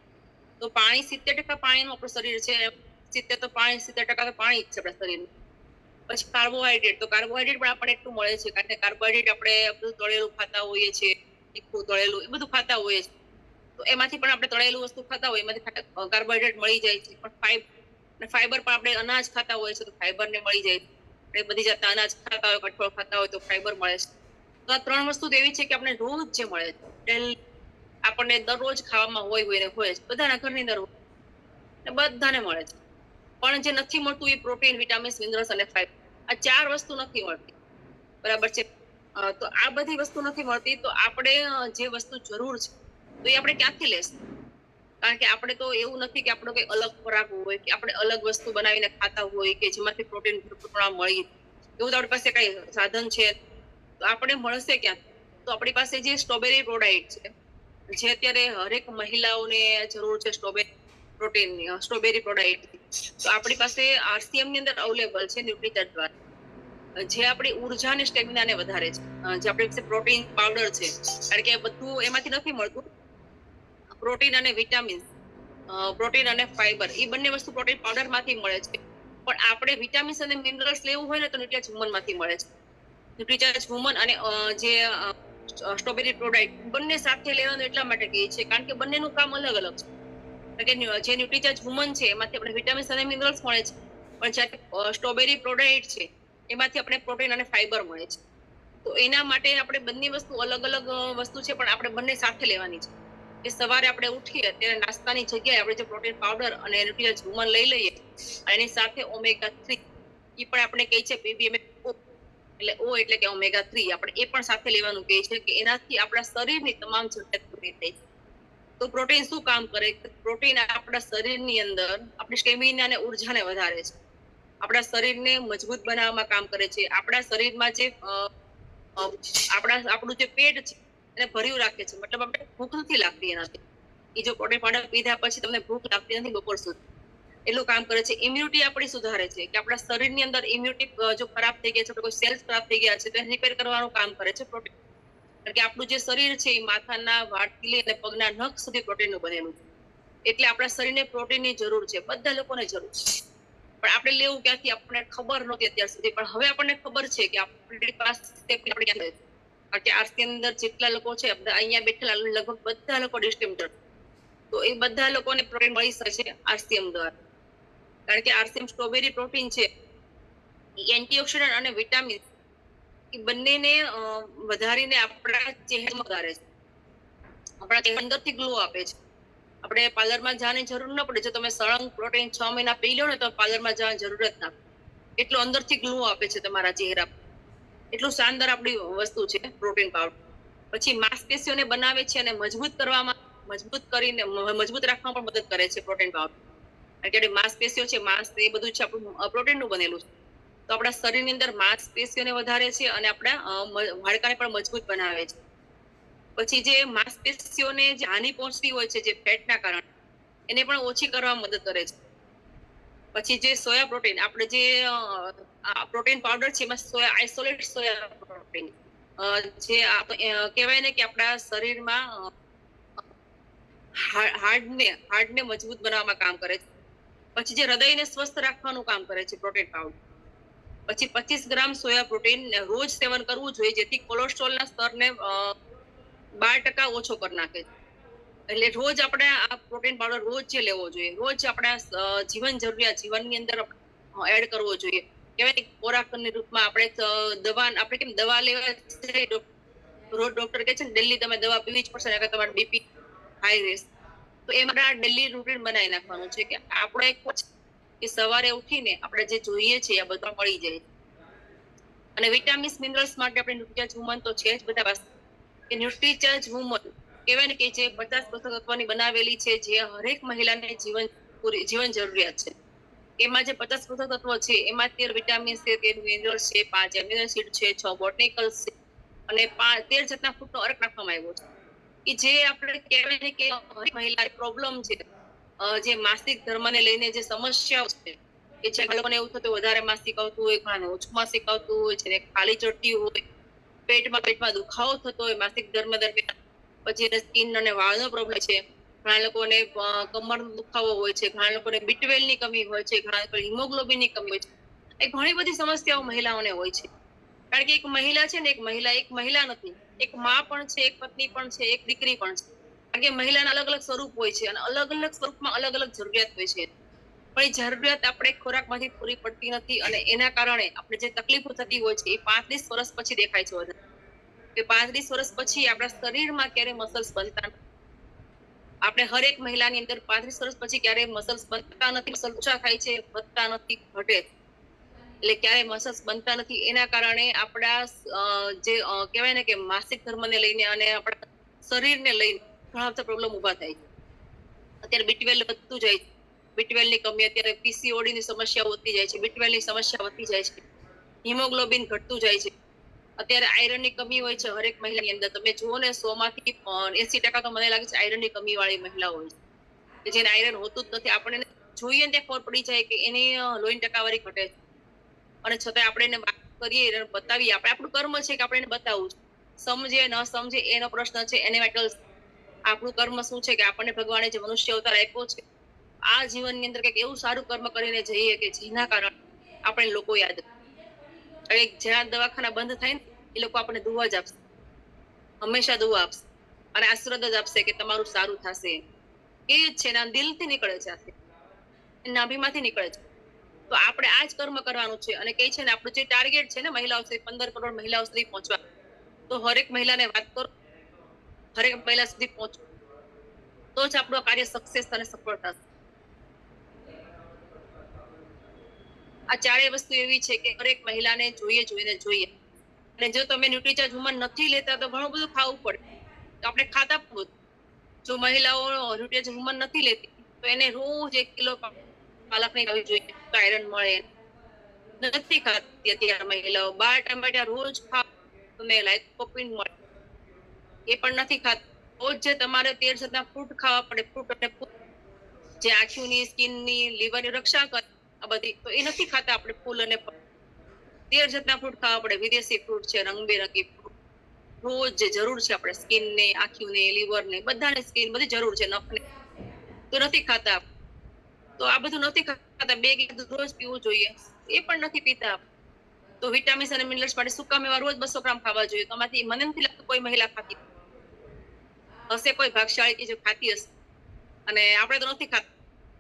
તો પાણી 70% પાણીનું આપણું શરીર છે. 70% તો પાણી, 70% તો પાણી જ છે આપણા શરીરનું. પછી કાર્બોહાઈડ્રેટ, તો કાર્બોહાઈડ્રેટ પણ આપણને એટલું મળે છે કારણ કે કાર્બોહાઈડ્રેટ આપણે બધું તળેલું ખાતા હોઈએ છીએ, તીખું તળેલું એ બધું ખાતા હોઈએ છીએ. તો તો એમાંથી પણ આપણે તળેલું વસ્તુ ખાતા હોય એમાંથી કાર્બોહાઈડ્રેટ મળી જાય છે, પણ ફાઈબર પણ આપણે અનાજ ખાતા હોય છે તો ફાઈબર ને મળી જાય છે, આપણે બધી જાતના અનાજ ખાતા હોય, કઠોળ ખાતા હોય તો ફાઈબર મળે છે. તો આ 3 વસ્તુ તો એવી છે કે આપણે રોજ જે મળે છે, આપણને દરરોજ ખાવામાં હોય છે, બધાના ઘરની અંદર બધાને મળે છે. પણ જે નથી મળતું એ પ્રોટીન, વિટામિન્સ, મિનરલ્સ અને ફાઈબર, આ 4 વસ્તુ નથી મળતી, બરાબર છે. તો આ બધી વસ્તુ નથી મળતી, તો આપણે જે વસ્તુ જરૂર છે તો એ આપણે ક્યાંથી લેશું? કારણ કે આપણે તો એવું નથી કે આપણો કઈ અલગ ખોરાક હોય કે આપણે અલગ વસ્તુ બનાવીને ખાતા હોય કે જેમાંથી પ્રોટીન ભરપૂર પ્રમાણમાં મળી, એવું તો આપણી પાસે કઈ સાધન છે? તો આપણે મળશે ક્યાં? તો આપણી પાસે જે સ્ટ્રોબેરી પ્રોડાક્ટ છે, જે અત્યારે હરેક મહિલાઓને જરૂર છે સ્ટ્રોબેરી પ્રોટીનની, સ્ટ્રોબેરી પ્રોડાક્ટ, તો આપણી પાસે આરસીએમ ની અંદર અવેલેબલ છે ન્યુટ્રીચાર્જ દ્વારા, જે આપણી ઉર્જા અને સ્ટેમિનાને વધારે છે. જે આપણી પાસે પ્રોટીન પાવડર છે, કારણ કે બધું એમાંથી નથી મળતું, પ્રોટીન અને વિટામિન, પ્રોટીન અને ફાઈબર, એ બંને વસ્તુ પ્રોટીન પાવડર માંથી મળે છે. પણ આપણે વિટામિન્સ અને મિનરલ્સ લેવું હોય ને તો ન્યુટ્રીચાર્જ વુમન માંથી મળે છે. ન્યુટ્રીચાર્જ વુમન અને જે સ્ટ્રોબેરી પ્રોડક્ટ બંને સાથે લેવાનું એટલા માટે કહીએ છીએ કારણ કે બંનેનું કામ અલગ અલગ છે. જે ન્યુટ્રીચાર્જ વુમન છે એમાંથી આપણે વિટામિન્સ અને મિનરલ્સ મળે છે, પણ જ્યારે સ્ટ્રોબેરી પ્રોડક્ટ છે એમાંથી આપણે પ્રોટીન અને ફાઈબર મળે છે. તો એના માટે આપણે બંને વસ્તુ અલગ અલગ વસ્તુ છે, પણ આપણે બંને સાથે લેવાની છે. એ સવારે આપણે ઉઠીએ ત્યારે નાસ્તાની જગ્યાએ આપણે જે પ્રોટીન પાવડર અને ન્યુટ્રીચાર્જ વુમન લઈ લઈએ, એની સાથે ઓમેગા 3 એ પણ આપણે કહે છે BBMF, એટલે ઓ એટલે કે ઓમેગા 3 આપણે એ પણ સાથે લેવાનું કહે છે કે એનાથી આપણા શરીરની તમામ જરૂરિયાત પૂરી થાય છે. તો પ્રોટીન શું કામ કરે? પ્રોટીન આપણા શરીરની અંદર આપણી સ્ટેમિના અને ઉર્જાને વધારે છે, આપણા શરીરને મજબૂત બનાવવામાં કામ કરે છે, આપણા શરીરમાં જે આપણું જે પેટ છે એને ભર્યું રાખે છે, મતલબ આપણે ભૂખ નથી લાગતી એનાથી. એ જો પ્રોટીન પાવડર પીધા પછી તમને ભૂખ લાગતી નથી બપોર સુધી, એટલું કામ કરે છે. ઇમ્યુનિટી આપણી સુધારે છે, કે આપણા શરીરની અંદર ઇમ્યુનિટી જો ખરાબ થઈ ગયા છે, કોઈ સેલ્સ ખરાબ થઈ ગયા છે તો રિપેર કરવાનું કામ કરે છે પ્રોટીન. કારણ કે આપણું જે શરીર છે એ માથાના વાળથી લઈને પગના નખ સુધી પ્રોટીનનું બનેલું છે, એટલે આપણા શરીરને પ્રોટીનની જરૂર છે, બધા લોકોને જરૂર છે. પણ આપણે લેવું ક્યાંથી આપણને ખબર નહોતી અત્યાર સુધી, પણ હવે આપણને ખબર છે કે આપણી પાસે કારણ કે આરસી અંદર જેટલા લોકો છે અહીંયા બેઠેલા લગભગ બધા લોકો ડિસ્ટ્રીબ્યુટર, તો એ બધા લોકોને પ્રોટીન મળી શકે છે આરસીએમ દ્વારા. કારણ કે આરસીએમ સ્ટ્રોબેરી પ્રોટીન છે એ એન્ટીઓક્સિડન્ટ અને વિટામિન એ બંનેને વધારીને આપણા ચહેરામાં વધારે છે, આપણા ચહેરા અંદરથી ગ્લો આપે છે. આપણે પાર્લરમાં જવાની જરૂર ન પડે. જો તમે સળંગ પ્રોટીન 6 મહિના પી લો ને તો પાર્લરમાં જવાની જરૂર જ ના, એટલું અંદરથી ગ્લો આપે છે તમારા ચહેરા પર. એટલું શાનદાર આપણી વસ્તુ છે પ્રોટીન પાવડર. પછી માંસપેશીઓને બનાવે છે અને મજબૂત રાખવામાં પણ મદદ કરે છે પ્રોટીન પાવડર. કારણ કે માંસપેશીઓ છે, માંસ એ બધું છે આપણું પ્રોટીનનું બનેલું છે, તો આપણા શરીરની અંદર માંસપેશીઓને વધારે છે અને આપણા હાડકાને પણ મજબૂત બનાવે છે. પછી જે માંસપેશીઓને જે હાનિ પહોંચતી હોય છે જે ફેટના કારણે, એને પણ ઓછી કરવામાં મદદ કરે છે. પછી જે સોયા પ્રોટીન, આપણે જે પ્રોટીન પાવડર છે એમાં આઇસોલેટ સોયા પ્રોટીન, જે કહેવાય ને કે આપણા શરીરમાં હાર્ટને મજબૂત બનાવવામાં કામ કરે છે. પછી જે હૃદયને સ્વસ્થ રાખવાનું કામ કરે છે પ્રોટીન પાવડર. પછી 25 ગ્રામ સોયા પ્રોટીન રોજ સેવન કરવું જોઈએ, જેથી કોલેસ્ટ્રોલના સ્તરને 12% ઓછો કરી નાખે છે. એટલે રોજ આપણે આ પ્રોટીન પાવડર રોજ જે લેવો જોઈએ, રોજ આપણા જીવનની અંદર એડ કરવો જોઈએ. કહેવાય ખોરાકની રૂપમાં આપણે કેમ દવા લેવા રોજ ડોક્ટર કહે છે ને ડેલી તમે દવા પીવી જ પડશે, નકર તમારું બીપી હાઈ રહેશે. તો એમાં ડેલી રૂટીન બનાવી નાખવાનું છે કે આપણે કે સવારે ઉઠીને આપણે જે જોઈએ છે આ બધા મળી જાય. અને વિટામિન્સ મિનરલ્સ માટે આપણે ન્યુટ્રીચાર્જ વુમન તો છે જ બધા પાસે, કે ન્યુટ્રીચાર્જ વુમન કહેવાય ને કે જે 50 પોષક તત્વોની બનાવેલી છે, જે હરેક મહિલાને જીવન જરૂરિયાત છે. એમાં જે 50 પોષક તત્વો છે એમાં 13 વિટામિન છે, 13 મિનરલ્સ છે, 5 એમિનો એસિડ છે, 6 બોટનિકલ્સ છે અને 13 જાતના ફૂડનો અર્ક નાખવામાં આવ્યો છે. કે જે આપણે કહેવાય ને કે મહિલા પ્રોબ્લેમ છે, જે માસિક ધર્મને લઈને જે સમસ્યાઓ છે, કે જે લોકોને એવું થતું વધારે માસિક આવતું હોય, ઘણાને ઓછું માસિક આવતું હોય છે, ખાલી ચડતી હોય, પેટમાં દુખાવો થતો હોય માસિક ધર્મ દરમિયાન, પછી સ્કિન અને વાળનો પ્રોબ્લેમ છે, ઘણા લોકોને કમરનો દુખાવો હોય છે, ઘણા લોકોને B12 ની કમી હોય છે, ઘણા લોકોને હિમોગ્લોબિન ની કમી હોય છે. એ ઘણી બધી સમસ્યાઓ મહિલાઓને હોય છે. કારણ કે એક મહિલા છે ને, એક મહિલા નથી, એક માં પણ છે, એક પત્ની પણ છે, એક દીકરી પણ છે. કારણ કે મહિલાના અલગ અલગ સ્વરૂપ હોય છે અને અલગ અલગ સ્વરૂપમાં અલગ અલગ જરૂરિયાત હોય છે, પણ એ જરૂરિયાત આપણે ખોરાકમાંથી પૂરી પડતી નથી અને એના કારણે આપણે જે તકલીફો થતી હોય છે એ 35 વર્ષ પછી દેખાય છે વધારે. કે 35 વર્ષ પછી આપણા શરીરમાં ક્યારે મસલ્સ બનતા નથી. આપણે હરેક મહિલાની અંદર 35 વર્ષ પછી ક્યારે મસલ્સ બનતા નથી, મસલ ઓછા થાય છે, વધતા નથી, ઘટે, એટલે ક્યારે મસલ્સ બનતા નથી. એના કારણે આપણા જે કહેવાય ને કે માસિક ધર્મને લઈને અને આપણા શરીરને લઈને ઘણા બધા પ્રોબ્લેમ ઉભા થાય છે. અત્યારે B12 વધતું જાય છે, B12 ની કમી, અત્યારે PCOD ની સમસ્યા વધતી જાય છે, B12 ની સમસ્યા વધતી જાય છે, હિમોગ્લોબિન ઘટતું જાય છે. અત્યારે આયરન ની કમી હોય છે હરેક મહિલાની અંદર. તમે જુઓ ને 100 માંથી 80% તો મને લાગે છે આયરન ની કમી વાળી મહિલા હોય છે, જેને આયરન હોતું જ નથી. આપણે જોઈએ ને ખબર પડી જાય કે એની લોહીની ટકાવારી ઘટે છે, અને છતાં આપણે એને વાત કરીએ, એને બતાવીએ. આપણું કર્મ છે કે આપણે એને બતાવવું, સમજે ન સમજે એનો પ્રશ્ન છે. એને માટે આપણું કર્મ શું છે કે આપણને ભગવાને જે મનુષ્ય અવતાર આપ્યો છે, આ જીવનની અંદર કંઈક એવું સારું કર્મ કરીને જઈએ કે જેના કારણે આપણે લોકો યાદ રાખે. જ્યાં દવાખાના બંધ થાય ને એ લોકો આપણને દુઆ જ આપશે, હંમેશા દુઆ આપશે અને આશીર્વાદ જ આપશે કે તમારું સારું થશે. એ જ છે ને, દિલથી નીકળે છે, નાભીમાંથી નીકળે છે. તો આપણે આ જ કર્મ કરવાનું છે. અને કહે છે ને આપણું જે ટાર્ગેટ છે ને મહિલાઓ સુધી, 15 કરોડ મહિલાઓ સુધી પહોંચવા, તો હરેક મહિલાને વાત કરો, હરેક મહિલા સુધી પહોંચો, તો જ આપણું કાર્ય સક્સેસ અને સફળ થશે. આ ચારેય વસ્તુ એવી છે કે દરેક મહિલાને જોઈએ. અને જો તમે ન્યુટ્રીચાર્જ વુમન નથી લેતા તો ઘણું બધું ખાવું પડે, તો આપણે ખાતા બધું. જો મહિલાઓ ન્યુટ્રીચાર્જ વુમન નથી લેતી તો એને રોજ 1 કિલો પાલક ની ખાવી જોઈએ, તો આયરન મળે. નથી ખાતી અત્યારે મહિલાઓ, 12 ટમેટા રોજ ખાવ તમને લાઇકોપિન મળે, એ પણ નથી ખાતી. રોજ જે તમારે 13 જાતના ફ્રૂટ ખાવા પડે, ફ્રૂટ અને જે આંખની, સ્કિનની, લીવરની રક્ષા કરે આ બધી, તો એ નથી ખાતા. આપણે ફૂલ અને 13 જાતના ફ્રૂટ ખાવા પડે, વિદેશી ફ્રૂટ છે, રંગબેરંગી ફ્રૂટ. રોજ જે જરૂર છે આપણે સ્કિનને, આંખને, લીવરને, બધાને સ્કિન બધી જરૂર છે, નખને, તો નથી ખાતા. તો આ બધું નથી ખાતા. 2 ગ્લાસ રોજ પીવું જોઈએ, એ પણ નથી પીતા. તો વિટામિન્સ અને મિનરલ્સ માટે સૂકા મેવા રોજ 200 ગ્રામ ખાવા જોઈએ. તો આમાંથી મને નથી લાગતું કોઈ મહિલા ખાતી હશે, કોઈ ભાગશાળી કે જે ખાતી હશે, અને આપણે તો નથી ખાતા.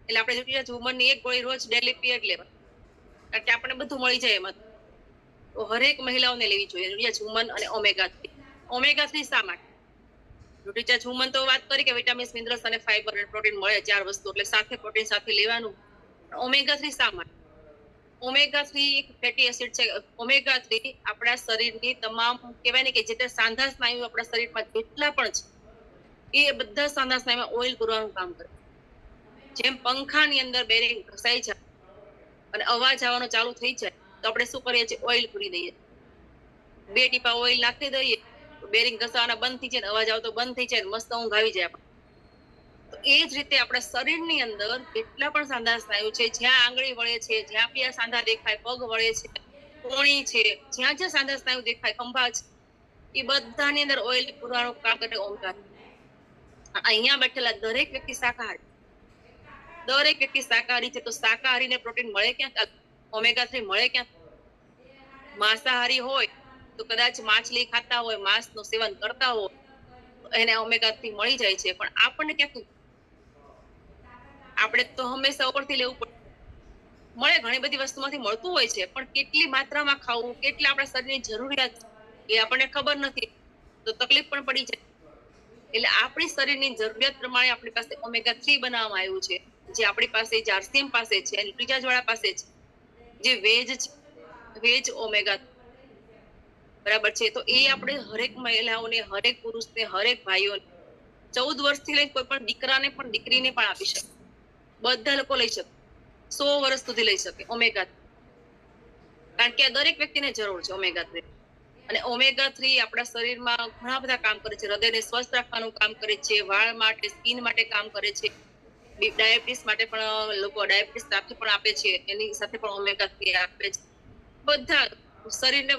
એટલે આપણે ન્યુટ્રીચાર્જ વુમનની 1 ગોળી રોજ ડેલી પીએ જ લેવા, કારણ કે આપણને બધું મળી જાય એમાં. તો હરેક મહિલાઓને લેવી જોઈએ ન્યુટ્રીચાર્જ વુમન અને ઓમેગા 3. ઓમેગા 3 શા માટે? ન્યુટ્રીચાર્જ વુમન તો વાત કરી કે વિટામિન્સ, મિનરલ્સ અને ફાઈબર અને પ્રોટીન મળે, 4 વસ્તુ, એટલે સાથે પ્રોટીન સાથે લેવાનું. ઓમેગા 3 શા માટે? ઓમેગા 3 એક ફેટી એસિડ છે. ઓમેગા 3 આપણા શરીરની તમામ કહેવાય ને કે જેટલા સાંધા સ્નાયુ આપણા શરીરમાં જેટલા પણ છે, એ બધા સાંધા સ્નાયુમાં ઓઇલ પૂરવાનું કામ કરે. જેમ પંખાની અંદર બેરિંગ ઘસાઈ જાય અને અવાજ આવવાનો ચાલુ થઈ જાય, તો આપણે શું કરીએ છીએ? ઓઇલ પૂરી દઈએ. 2 ટીપા ઓઇલ નાખી દઈએ, બેરિંગ ઘસાવાના બંધ થઈ જાય, અવાજ આવતો બંધ થઈ જાય, મસ્ત ઊંઘ આવી જાય. તો એ જ રીતે આપણા શરીરની અંદર કેટલા પણ સાંધા સ્નાયુ છે, જ્યાં આંગળી વળે છે, જ્યાં બી સાંધા દેખાય, પગ વળે છે, કોણી છે, જ્યાં જ્યાં સાંધા સ્નાયુ દેખાય, ખંભા છે, એ બધાની અંદર ઓઇલ પૂરવાનું કામ કરે ઓમેગા. અહીંયા બેઠેલા દરેક વ્યક્તિ શાકાહારી, દરેક વ્યક્તિ શાકાહારી છે. તો શાકાહારીને પ્રોટીન મળે ક્યાં? ઓમેગા 3 મળે ક્યાં? માંસાહારી હોય તો કદાચ માછલી ખાતા હોય, માંસનું સેવન કરતા હોય, એને ઓમેગા 3 મળી જાય છે. પણ આપણને ક્યાંથી? આપણે તો હંમેશા ઉપરથી લેવું પડે. મળે, ઘણી બધી વસ્તુમાંથી મળતું હોય છે, પણ કેટલી માત્રામાં ખાવું, કેટલી આપણા શરીરની જરૂરિયાત એ આપણને ખબર નથી, તો તકલીફ પણ પડી જાય. એટલે આપણી શરીરની જરૂરિયાત પ્રમાણે આપણી પાસે ઓમેગા 3 બનાવવામાં આવ્યું છે, જે આપણી પાસે, જે આરસીએમ પાસે છે, ન્યુટ્રીચાર્જ વાળા પાસે છે, જે વેજ ઓમેગા, બરાબર છે. તો એ આપણે હરેક મહિલાઓને, હરેક પુરુષને, હરેક ભાઈઓને, 14 વર્ષથી લઈને કોઈ પણ દીકરાને પણ દીકરીને પણ આપી શકે. બધા લોકો લઈ શકે, 100 વર્ષ સુધી લઈ શકે ઓમેગા, કારણ કે દરેક વ્યક્તિને જરૂર છે ઓમેગા 3. અને ઓમેગા 3 આપણા શરીરમાં ઘણા બધા કામ કરે છે. હૃદયને સ્વસ્થ રાખવાનું કામ કરે છે, વાળ માટે, સ્કિન માટે કામ કરે છે, ડાયાબિટીસ માટે પણ લોકો ડાયાબિટીસ સાથે પણ આપે છે, એની સાથે પણ ઓમેગા 3 આપે છે. બધા શરીરને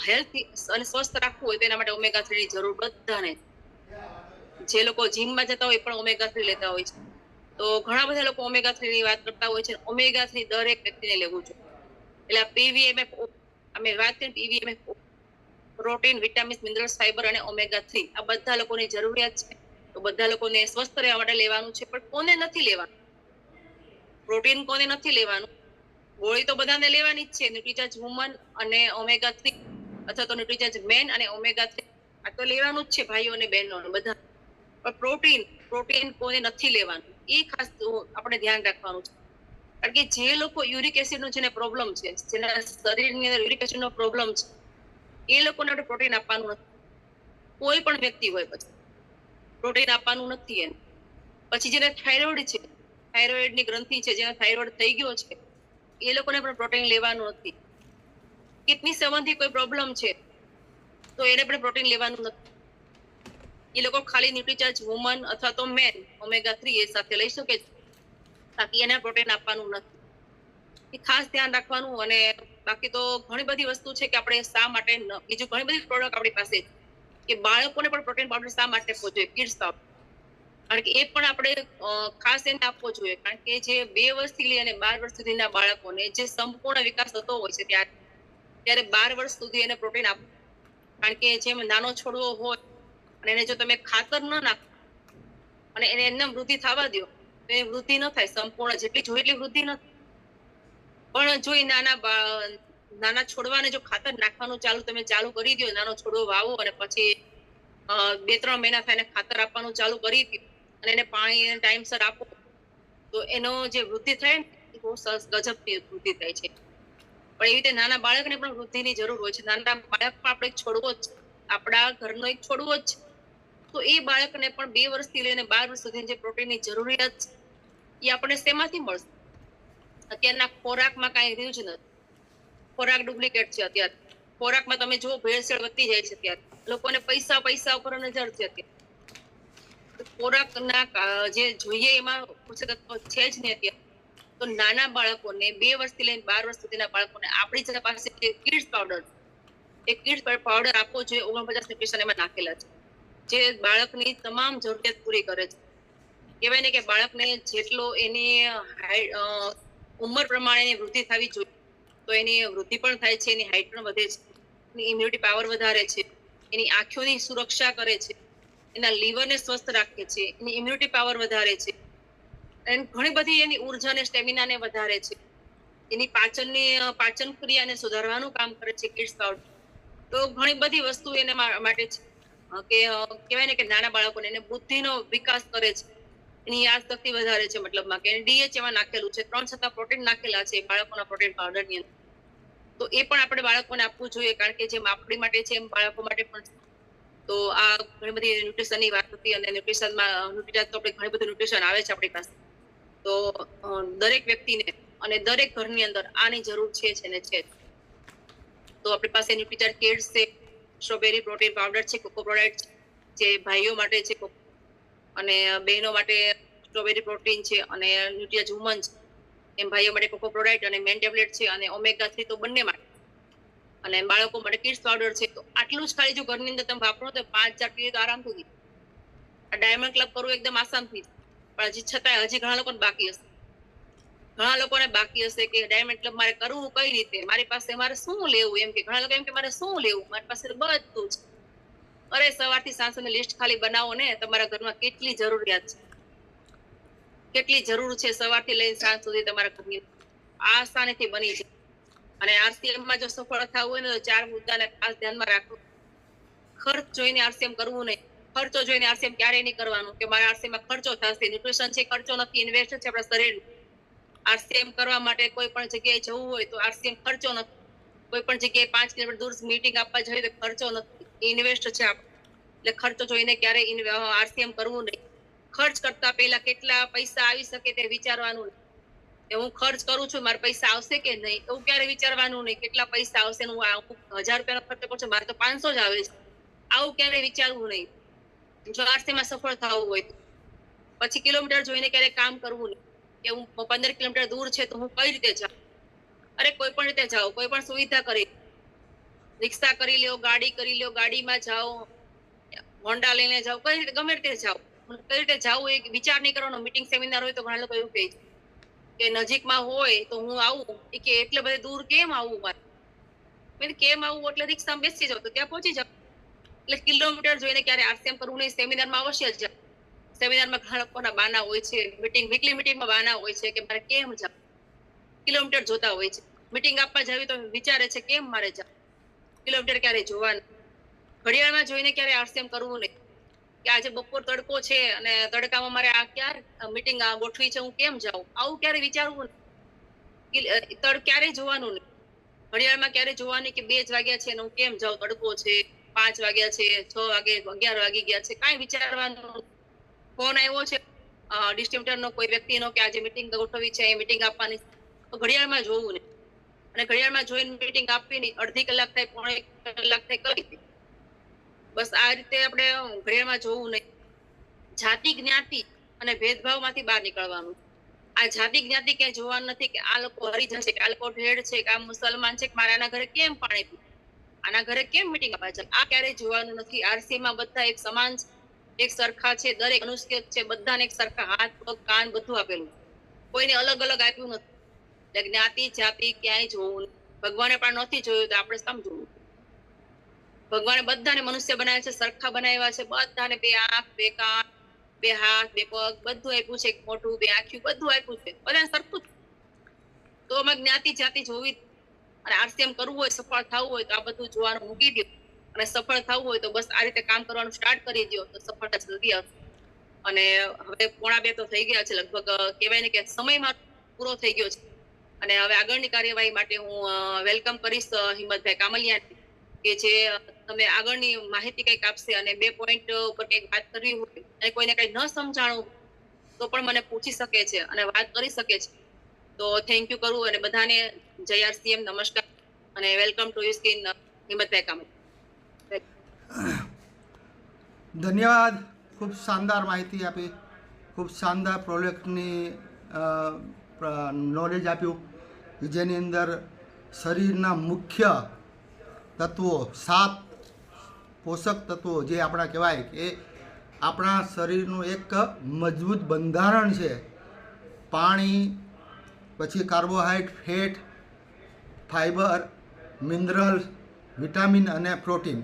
હેલ્થ અને સ્વસ્થ રાખવું હોય તો એના માટે ઓમેગા 3 ની જરૂર બધાને. જે લોકો જીમમાં જતા હોય એ પણ ઓમેગા 3 લેતા હોય છે. તો ઘણા બધા લોકો ઓમેગા 3 ની વાત કરતા હોય છે. ઓમેગા 3 દરેક વ્યક્તિને લેવું જોઈએ. એટલે પીવીએમએફ અમે વાત કરી, પીવીએમએફ પ્રોટીન, વિટામિન્સ, મિનરલ્સ, ફાઈબર અને ઓમેગા 3 આ બધા લોકોની જરૂરિયાત છે. તો બધા લોકોને સ્વસ્થ રહેવા માટે લેવાનું છે, પણ કોને નથી લેવાનું? પ્રોટીન કોને નથી લેવાનું? ગોળી તો બધાને લેવાની જ છે, ન્યુટ્રીચાર્જ વુમન અને ઓમેગા-3 અથવા તો ન્યુટ્રીચાર્જ મેન અને ઓમેગા-3 આ તો લેવાનું જ છે ભાઈઓ અને બહેનો બધા. પણ પ્રોટીન કોને નથી લેવાનું એ ખાસ આપણે ધ્યાન રાખવાનું છે. કારણ કે જે લોકો યુરિક એસિડ નો જેને પ્રોબ્લેમ છે, જેના શરીરની અંદર યુરિક એસિડ નો પ્રોબ્લેમ છે, એ લોકોને આપણે પ્રોટીન આપવાનું નથી. કોઈ પણ વ્યક્તિ હોય પછી પ્રોટીન આપવાનું નથી એને. પછી જેને થાઇરોઇડ છે, થાઇરોઇડની ગ્રંથિ છે, જેને થાઇરોઇડ થઈ ગયો છે, એ લોકોને પણ પ્રોટીન લેવાનું નથી. કિડની સંબંધી કોઈ પ્રોબ્લેમ છે તો એને પણ પ્રોટીન લેવાનું નથી. એ લોકો ખાલી ન્યુટ્રીચાર્જ વુમન અથવા તો મેન ઓમેગા-3 એ સાથે લઈ શકે છે, બાકી એને પ્રોટીન આપવાનું નથી. એ ખાસ ધ્યાન રાખવાનું. અને બાકી તો ઘણી બધી વસ્તુ છે કે આપણે શા માટે બીજું ઘણી બધી પ્રોડક્ટ આપણી પાસે કે બાળકોને પણ પ્રોટીન પાવડર શા માટે આપવો જોઈએ, કિડ્સ પાવડર. કારણ કે એ પણ આપણે ખાસ એને આપવો જોઈએ. કારણ કે જે 2 વર્ષથી લઈને 12 વર્ષ સુધીના બાળકોને જે સંપૂર્ણ વિકાસ થતો હોય છે ત્યારે 12 વર્ષ સુધી એને પ્રોટીન આપવું. કારણ કે જેમ નાનો છોડવો હોય અને એને જો તમે ખાતર ન નાખો અને એને એમને વૃદ્ધિ થવા દો તો એ વૃદ્ધિ ન થાય સંપૂર્ણ, જેટલી જોઈએ એટલી વૃદ્ધિ ન થાય. પણ જો એ નાના છોડવાને જો ખાતર નાખવાનું તમે ચાલુ કરી દો, નાનો છોડવો વાવો અને પછી 2-3 મહિના થઈને ખાતર આપવાનું ચાલુ કરી દો અને એને પાણી ટાઈમસર આપો, તો એનો જે વૃદ્ધિ થાય ને એ બહુ સરસ ગજબની વૃદ્ધિ થાય છે. પણ એવી રીતે નાના બાળકને પણ વૃદ્ધિની જરૂર હોય છે. નાના બાળક પણ આપણે છોડવો જ, આપણા ઘરનો એક છોડવો જ છે. તો એ બાળકને પણ 2 વર્ષથી લઈને 12 વર્ષ સુધી જે પ્રોટીનની જરૂરિયાત છે એ આપણને શેમાંથી મળશે? અત્યારના ખોરાકમાં કાંઈ રહ્યું જ નથી. ખોરાક ડુપ્લિકેટ છે. અત્યારે ખોરાકમાં તમે જુઓ ભેળસેળ વધતી જાય છે. અત્યારે લોકોને પૈસા ઉપર નજર છે. અત્યારે ખોરાકના જે જોઈએ એમાં પોષક તત્વો છે જ નહીં અત્યારે. તો નાના બાળકોને 2 વર્ષથી લઈને 12 વર્ષ સુધીના બાળકોને આપણી પાસે કિડ્સ પાવડર, એ કિડ્સ પાવડર આપવો જોઈએ. 49 ન્યુટ્રિશન એમાં નાખેલા છે જે બાળકની તમામ જરૂરિયાત પૂરી કરે છે. કહેવાય ને કે બાળકને જેટલો એની ઉંમર પ્રમાણે એની વૃદ્ધિ થવી જોઈએ તો એની વૃદ્ધિ પણ થાય છે, એની હાઈટ પણ વધે છે, એની ઇમ્યુનિટી પાવર વધારે છે, એની આંખોની સુરક્ષા કરે છે, એના લીવરને સ્વસ્થ રાખે છે, એની ઇમ્યુનિટી પાવર વધારે છે, અને ઘણી બધી એની ઉર્જા અને સ્ટેમિનાને વધારે છે, એની પાચન ક્રિયાને સુધારવાનું કામ કરે છે કિડ્સ પાવડર. તો ઘણી બધી વસ્તુ એને માટે છે કે કહેવાય ને કે નાના બાળકોને એને બુદ્ધિનો વિકાસ કરે છે, એની યાદશક્તિ વધારે છે, મતલબમાં કે ડીએચ એમાં નાખેલું છે, 3 પ્રોટીન નાખેલા છે બાળકોના પ્રોટીન પાવડરની અંદર. તો એ પણ આપણે બાળકોને આપવું જોઈએ. કારણ કે જેમ આપણી માટે છે એમ બાળકો માટે પણ. તો આ ઘણી બધી ન્યુટ્રિશનની વાત હતી. અને ન્યુટ્રિશન તો આપણે ઘણી બધી ન્યુટ્રિશન આવે છે આપણી પાસે. તો દરેક વ્યક્તિને અને દરેક ઘરની અંદર આની જરૂર છે ને છે. તો આપણી પાસે ન્યુટ્રીચાર્જ કિડ્સ છે, સ્ટ્રોબેરી પ્રોટીન પાવડર છે, કોકો પ્રોડક્ટ જે ભાઈઓ માટે છે, અને બહેનો માટે સ્ટ્રોબેરી પ્રોટીન છે, અને ન્યુટ્રીચાર્જ વુમન છે, એમ ભાઈઓ માટે કોકો પ્રોડક્ટ અને મેન ટેબ્લેટ છે, અને ઓમેગા-3 તો બંને માટે, અને બાળકો માટે કિડ્સ પાવડર છે. તો આટલું જ ખાલી જો ઘરની અંદર તમે વાપરો તો 5,000 પીએ તો આરામથી આ ડાયમંડ ક્લબ કરવું એકદમ આસાનથી. પણ છતાંય હજી ઘણા લોકોને બાકી હશે. ઘણા લોકોને બાકી હશે કે ડાયમંડ ક્લબ મારે કરવું કઈ રીતે, મારી પાસે મારે શું લેવું, એમ કે ઘણા લોકો એમ કે મારે શું લેવું, મારી પાસે બધું છે. અરે સવારથી સાંજ સુધી લિસ્ટ ખાલી બનાવો ને, તમારા ઘરમાં કેટલી જરૂરિયાત છે, કેટલી જરૂર છે સવારથી લઈને સાંજ સુધી તમારા ઘરની આસાનીથી બની છે. અને આરસીએમમાં જો સફળ થવું હોય ને તો 4 મુદ્દાને ખાસ ધ્યાનમાં રાખો. ખર્ચ જોઈને આરસીએમ કરવું નહીં. ખર્ચો જોઈને આરસીએમ ક્યારેય નહીં કરવાનું કે મારા આરસીએમમાં ખર્ચો થશે. ન્યુટ્રિશન છે, ખર્ચો નથી, ઇન્વેસ્ટ છે આપણા શરીર. આરસીએમ કરવા માટે કોઈ પણ જગ્યાએ જવું હોય તો આરસીએમ ખર્ચો નથી. કોઈ પણ જગ્યાએ 5 કિલોમીટર દૂર મીટિંગ આપવા જઈએ તો ખર્ચો નથી, ઇન્વેસ્ટ છે આપણે. એટલે ખર્ચો જોઈને ક્યારેય આરસીએમ કરવું નહીં. ખર્ચ કરતા પહેલા કેટલા પૈસા આવી શકે તે વિચારવાનું. હું ખર્ચ કરું છું, મારા પૈસા આવશે કે નહીં એવું ક્યારે વિચારવાનું નહીં. કેટલા પૈસા આવશે, હું 1000 રૂપિયાનો ખર્ચો કરું છું, મારે તો 500 જ આવે છે, આવું ક્યારે વિચારવું નહીં. જો આરસીએમમાં સફળ થવું હોય પછી કિલોમીટર જોઈને ક્યારે કામ કરવું નહીં કે હું 15 કિલોમીટર દૂર છે તો હું કઈ રીતે જાઉં. અરે કોઈ પણ રીતે જાઓ, કોઈ પણ સુવિધા કરી, રિક્ષા કરી લ્યો, ગાડી કરી લ્યો, ગાડીમાં જાઓ, હોન્ડા લઈને જાઓ, કઈ રીતે ગમે રીતે જાઓ, કઈ રીતે જાવું એ વિચાર નહીં કરવાનો. મીટિંગ સેમિનાર હોય તો ઘણા લોકો એવું કહે છે કે નજીકમાં હોય તો હું આવું, કે એટલે બધે દૂર કેમ આવવું મારે, કેમ આવવું, એટલે રિક્ષામાં બેસી જાવ તો ત્યાં પહોંચી જાવ. એટલે કિલોમીટર જોઈને ક્યારે આરસીએમ કરવું નહીં, સેમિનારમાં અવશ્ય જ જાવ. સેમિનારમાં ઘણા લોકોના બાના હોય છે, વીકલી મિટિંગમાં બાના હોય છે કે મારે કેમ જાવ, કિલોમીટર જોતા હોય છે. મિટિંગ આપવા જાવી તો વિચારે છે કેમ મારે જાવ, કિલોમીટર ક્યારે જોવાનું, ઘડિયાળમાં જોઈને ક્યારે આરસીએમ કરવું નહીં કે આજે બપોર તડકો છે અને તડકામાં મારે આ ક્યારે મિટિંગ ગોઠવી છે, હું કેમ જાઉં, આવું ક્યારે વિચારવું નહીં. ક્યારે જોવાનું નહીં, ઘડિયાળમાં ક્યારે જોવાની કે 2 જ વાગ્યા છે ને હું કેમ જાઉં, તડકો છે, 5 વાગ્યા છે, 6 વાગે, 11 વાગી ગયા છે, કાંઈ વિચારવાનું. ફોન આવ્યો છે ડિસ્ટ્રીબ્યુટરનો કોઈ વ્યક્તિનો કે આજે મિટિંગ ગોઠવી છે, મિટિંગ આપવાની, તો ઘડિયાળમાં જોવું નહીં. અને ઘડિયાળમાં જોઈને મિટિંગ આપવી નહીં, અડધી કલાક થાય, પોણે કલાક થાય, કરી બસ આ રીતે આપણે ઘડિયાળમાં જોવું નહીં. જાતિ જ્ઞાતિ અને ભેદભાવમાંથી બહાર નીકળવાનું. આ જાતિ જ્ઞાતિ ક્યાંય જોવાનું નથી કે આ લોકો હરિજન છે, કે આ લોકો ઢેડ છે, કે આ મુસલમાન છે, કે મારે આના ઘરે કેમ પાણી પીવું, આના ઘરે કેમ મિટિંગ આપવા છે, આ ક્યારેય જોવાનું નથી. આરસીએમમાં બધા એક સમાન છે, એક સરખા છે, દરેક મનુષ્ય છે, બધાને એક સરખા હાથ, પગ, કાન બધું આપેલું, કોઈને અલગ અલગ આપ્યું નથી. એટલે જ્ઞાતિ જાતિ ક્યાંય જોવું નથી. ભગવાને પણ નથી જોયું તો આપણે સમજવું. ભગવાને બધાને મનુષ્ય બનાવ્યા છે, સરખા બનાવ્યા છે, બધાને 2 આંખ, 2 કાન, 2 હાથ, 2 પગ બધું આપ્યું છે, મોટું 2 આંખ્યું બધું આપ્યું છે, બધાને સરખું. તો અમે જ્ઞાતિ જાતિ જોવી અને આરસીએમ કરવું હોય, સફળ થવું હોય તો આ બધું જોવાનું મૂકી દો અને સફળ થવું હોય તો બસ આ રીતે કામ કરવાનું સ્ટાર્ટ કરી દો તો સફળતા જલ્દી આવશે. અને હવે 1:45 તો થઈ ગયા છે, લગભગ કહેવાય ને કે સમયમાં પૂરો થઈ ગયો છે. અને હવે આગળની કાર્યવાહી માટે હું વેલકમ કરીશ હિંમતભાઈ કામલિયા કે જે તમે આગળની માહિતી કંઈક આપશે અને 2 પોઈન્ટ ઉપર કંઈક વાત કરવી હોય અને કોઈને કંઈ ન સમજાણું તો પણ મને પૂછી શકે છે અને વાત કરી શકે છે. તો થેન્ક યુ કરું અને બધાને જય આરસીએમ, નમસ્કાર અને welcome to you skin Himmatbhai Kamaliya. ધન્યવાદ. ખૂબ શાનદાર માહિતી આપી, ખૂબ શાનદાર પ્રોજેક્ટની નોલેજ આપ્યું, જેની અંદર શરીરના મુખ્ય તત્વો 7 પોષક તત્વો જે આપણા કહેવાય કે આપણા શરીરનું એક મજબૂત બંધારણ છે. પાણી, પછી carbohydrate, fat, fibre, minerals, vitamin અને પ્રોટીન.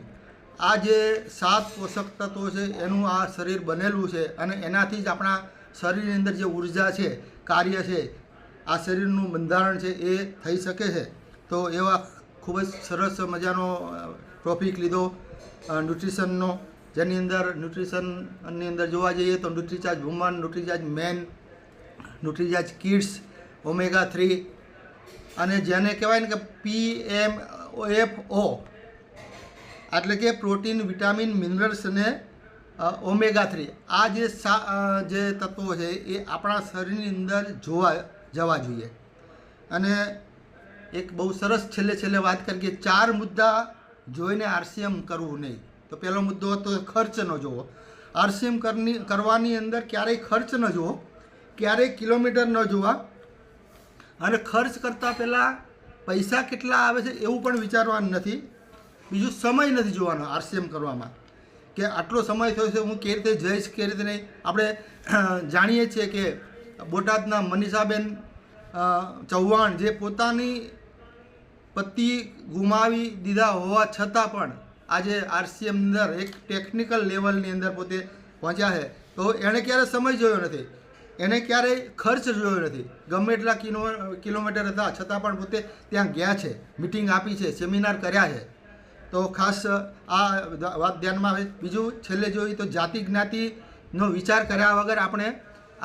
આ જે 7 પોષક તત્વો છે એનું આ શરીર બનેલું છે અને એનાથી જ આપણા શરીરની અંદર જે ઉર્જા છે, કાર્ય છે, આ શરીરનું બંધારણ છે એ થઈ શકે છે. તો એવા ખૂબ જ સરસ મજાનો ટોપિક લીધો ન્યુટ્રિશનનો, જેની અંદર ન્યુટ્રિશનની અંદર જોવા જઈએ તો ન્યુટ્રીચાર્જ વુમન, ન્યુટ્રીચાર્જ મેન, ન્યુટ્રીચાર્જ કિડ્સ, ઓમેગા 3 અને જેને કહેવાય ને કે PMFO એટલે કે પ્રોટીન, વિટામિન, મિનરલ્સ અને ઓમેગા 3. આ જે તત્વો છે એ આપણા શરીરની અંદર જવા જોઈએ. અને એક બહુ સરસ છેલ્લે વાત કરીએ, 4 મુદ્દા જોઈને આરસીએમ કરવું નહીં. તો પહેલો મુદ્દો હતો ખર્ચ ન જોવો. આરસીએમ કરવાની અંદર ક્યારેય ખર્ચ ન જોવો, ક્યારેય કિલોમીટર ન જોવા, અને ખર્ચ કરતાં પહેલાં પૈસા કેટલા આવે છે એવું પણ વિચારવાનું નથી. બીજું સમય નથી જોવાનો આરસીએમ કરવામાં કે આટલો સમય થયો છે, હું કેવી રીતે જઈશ, કેવી રીતે નહીં. આપણે જાણીએ છીએ કે બોટાદના મનીષાબેન ચૌહાણ જે પોતાની પતિ ગુમાવી દીધા હોવા છતાં પણ આજે આરસીએમ અંદર એક ટેકનિકલ લેવલની અંદર પોતે પહોંચ્યા છે. તો એણે ક્યારેય સમય જોયો નથી, એને ક્યારેય ખર્ચ જોયો નથી. ગમે એટલા કિલોમીટર હતા છતાં પણ પોતે ત્યાં ગયા છે, મિટિંગ આપી છે, સેમિનાર કર્યા છે. તો ખાસ આ વાત ધ્યાનમાં આવે. બીજું છેલ્લે જોઈએ તો જાતિ જ્ઞાતિનો વિચાર કર્યા વગર આપણે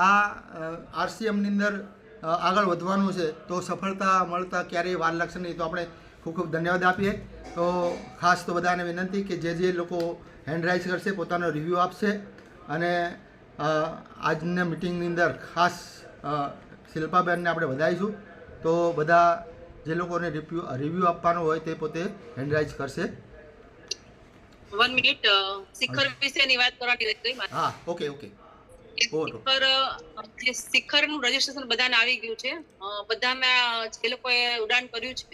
આ આરસીએમની અંદર આગળ વધવાનું છે. તો સફળતા મળતા ક્યારેય વાર લાગશે નહીં. તો આપણે ખૂબ ખૂબ ધન્યવાદ આપીએ. તો ખાસ તો બધાને વિનંતી કે જે લોકો હેન્ડ રાઇઝ કરશે, પોતાનો રિવ્યૂ આપશે. અને આજના મિટિંગની અંદર ખાસ શિલ્પાબેનને આપણે વધારીશું. તો બધા જે લોકોને રિવ્યૂ આપવાનો હોય તે પોતે હેન્ડ રાઇઝ કરશે. 1 મિનિટ શિખર વિશેની વાત કરવાની રહી. હા, ઓકે. શિખરનું રજીસ્ટ્રેશન બધાને આવી ગયું છે. બધામાં જે લોકોએ ઉડાન કર્યું છે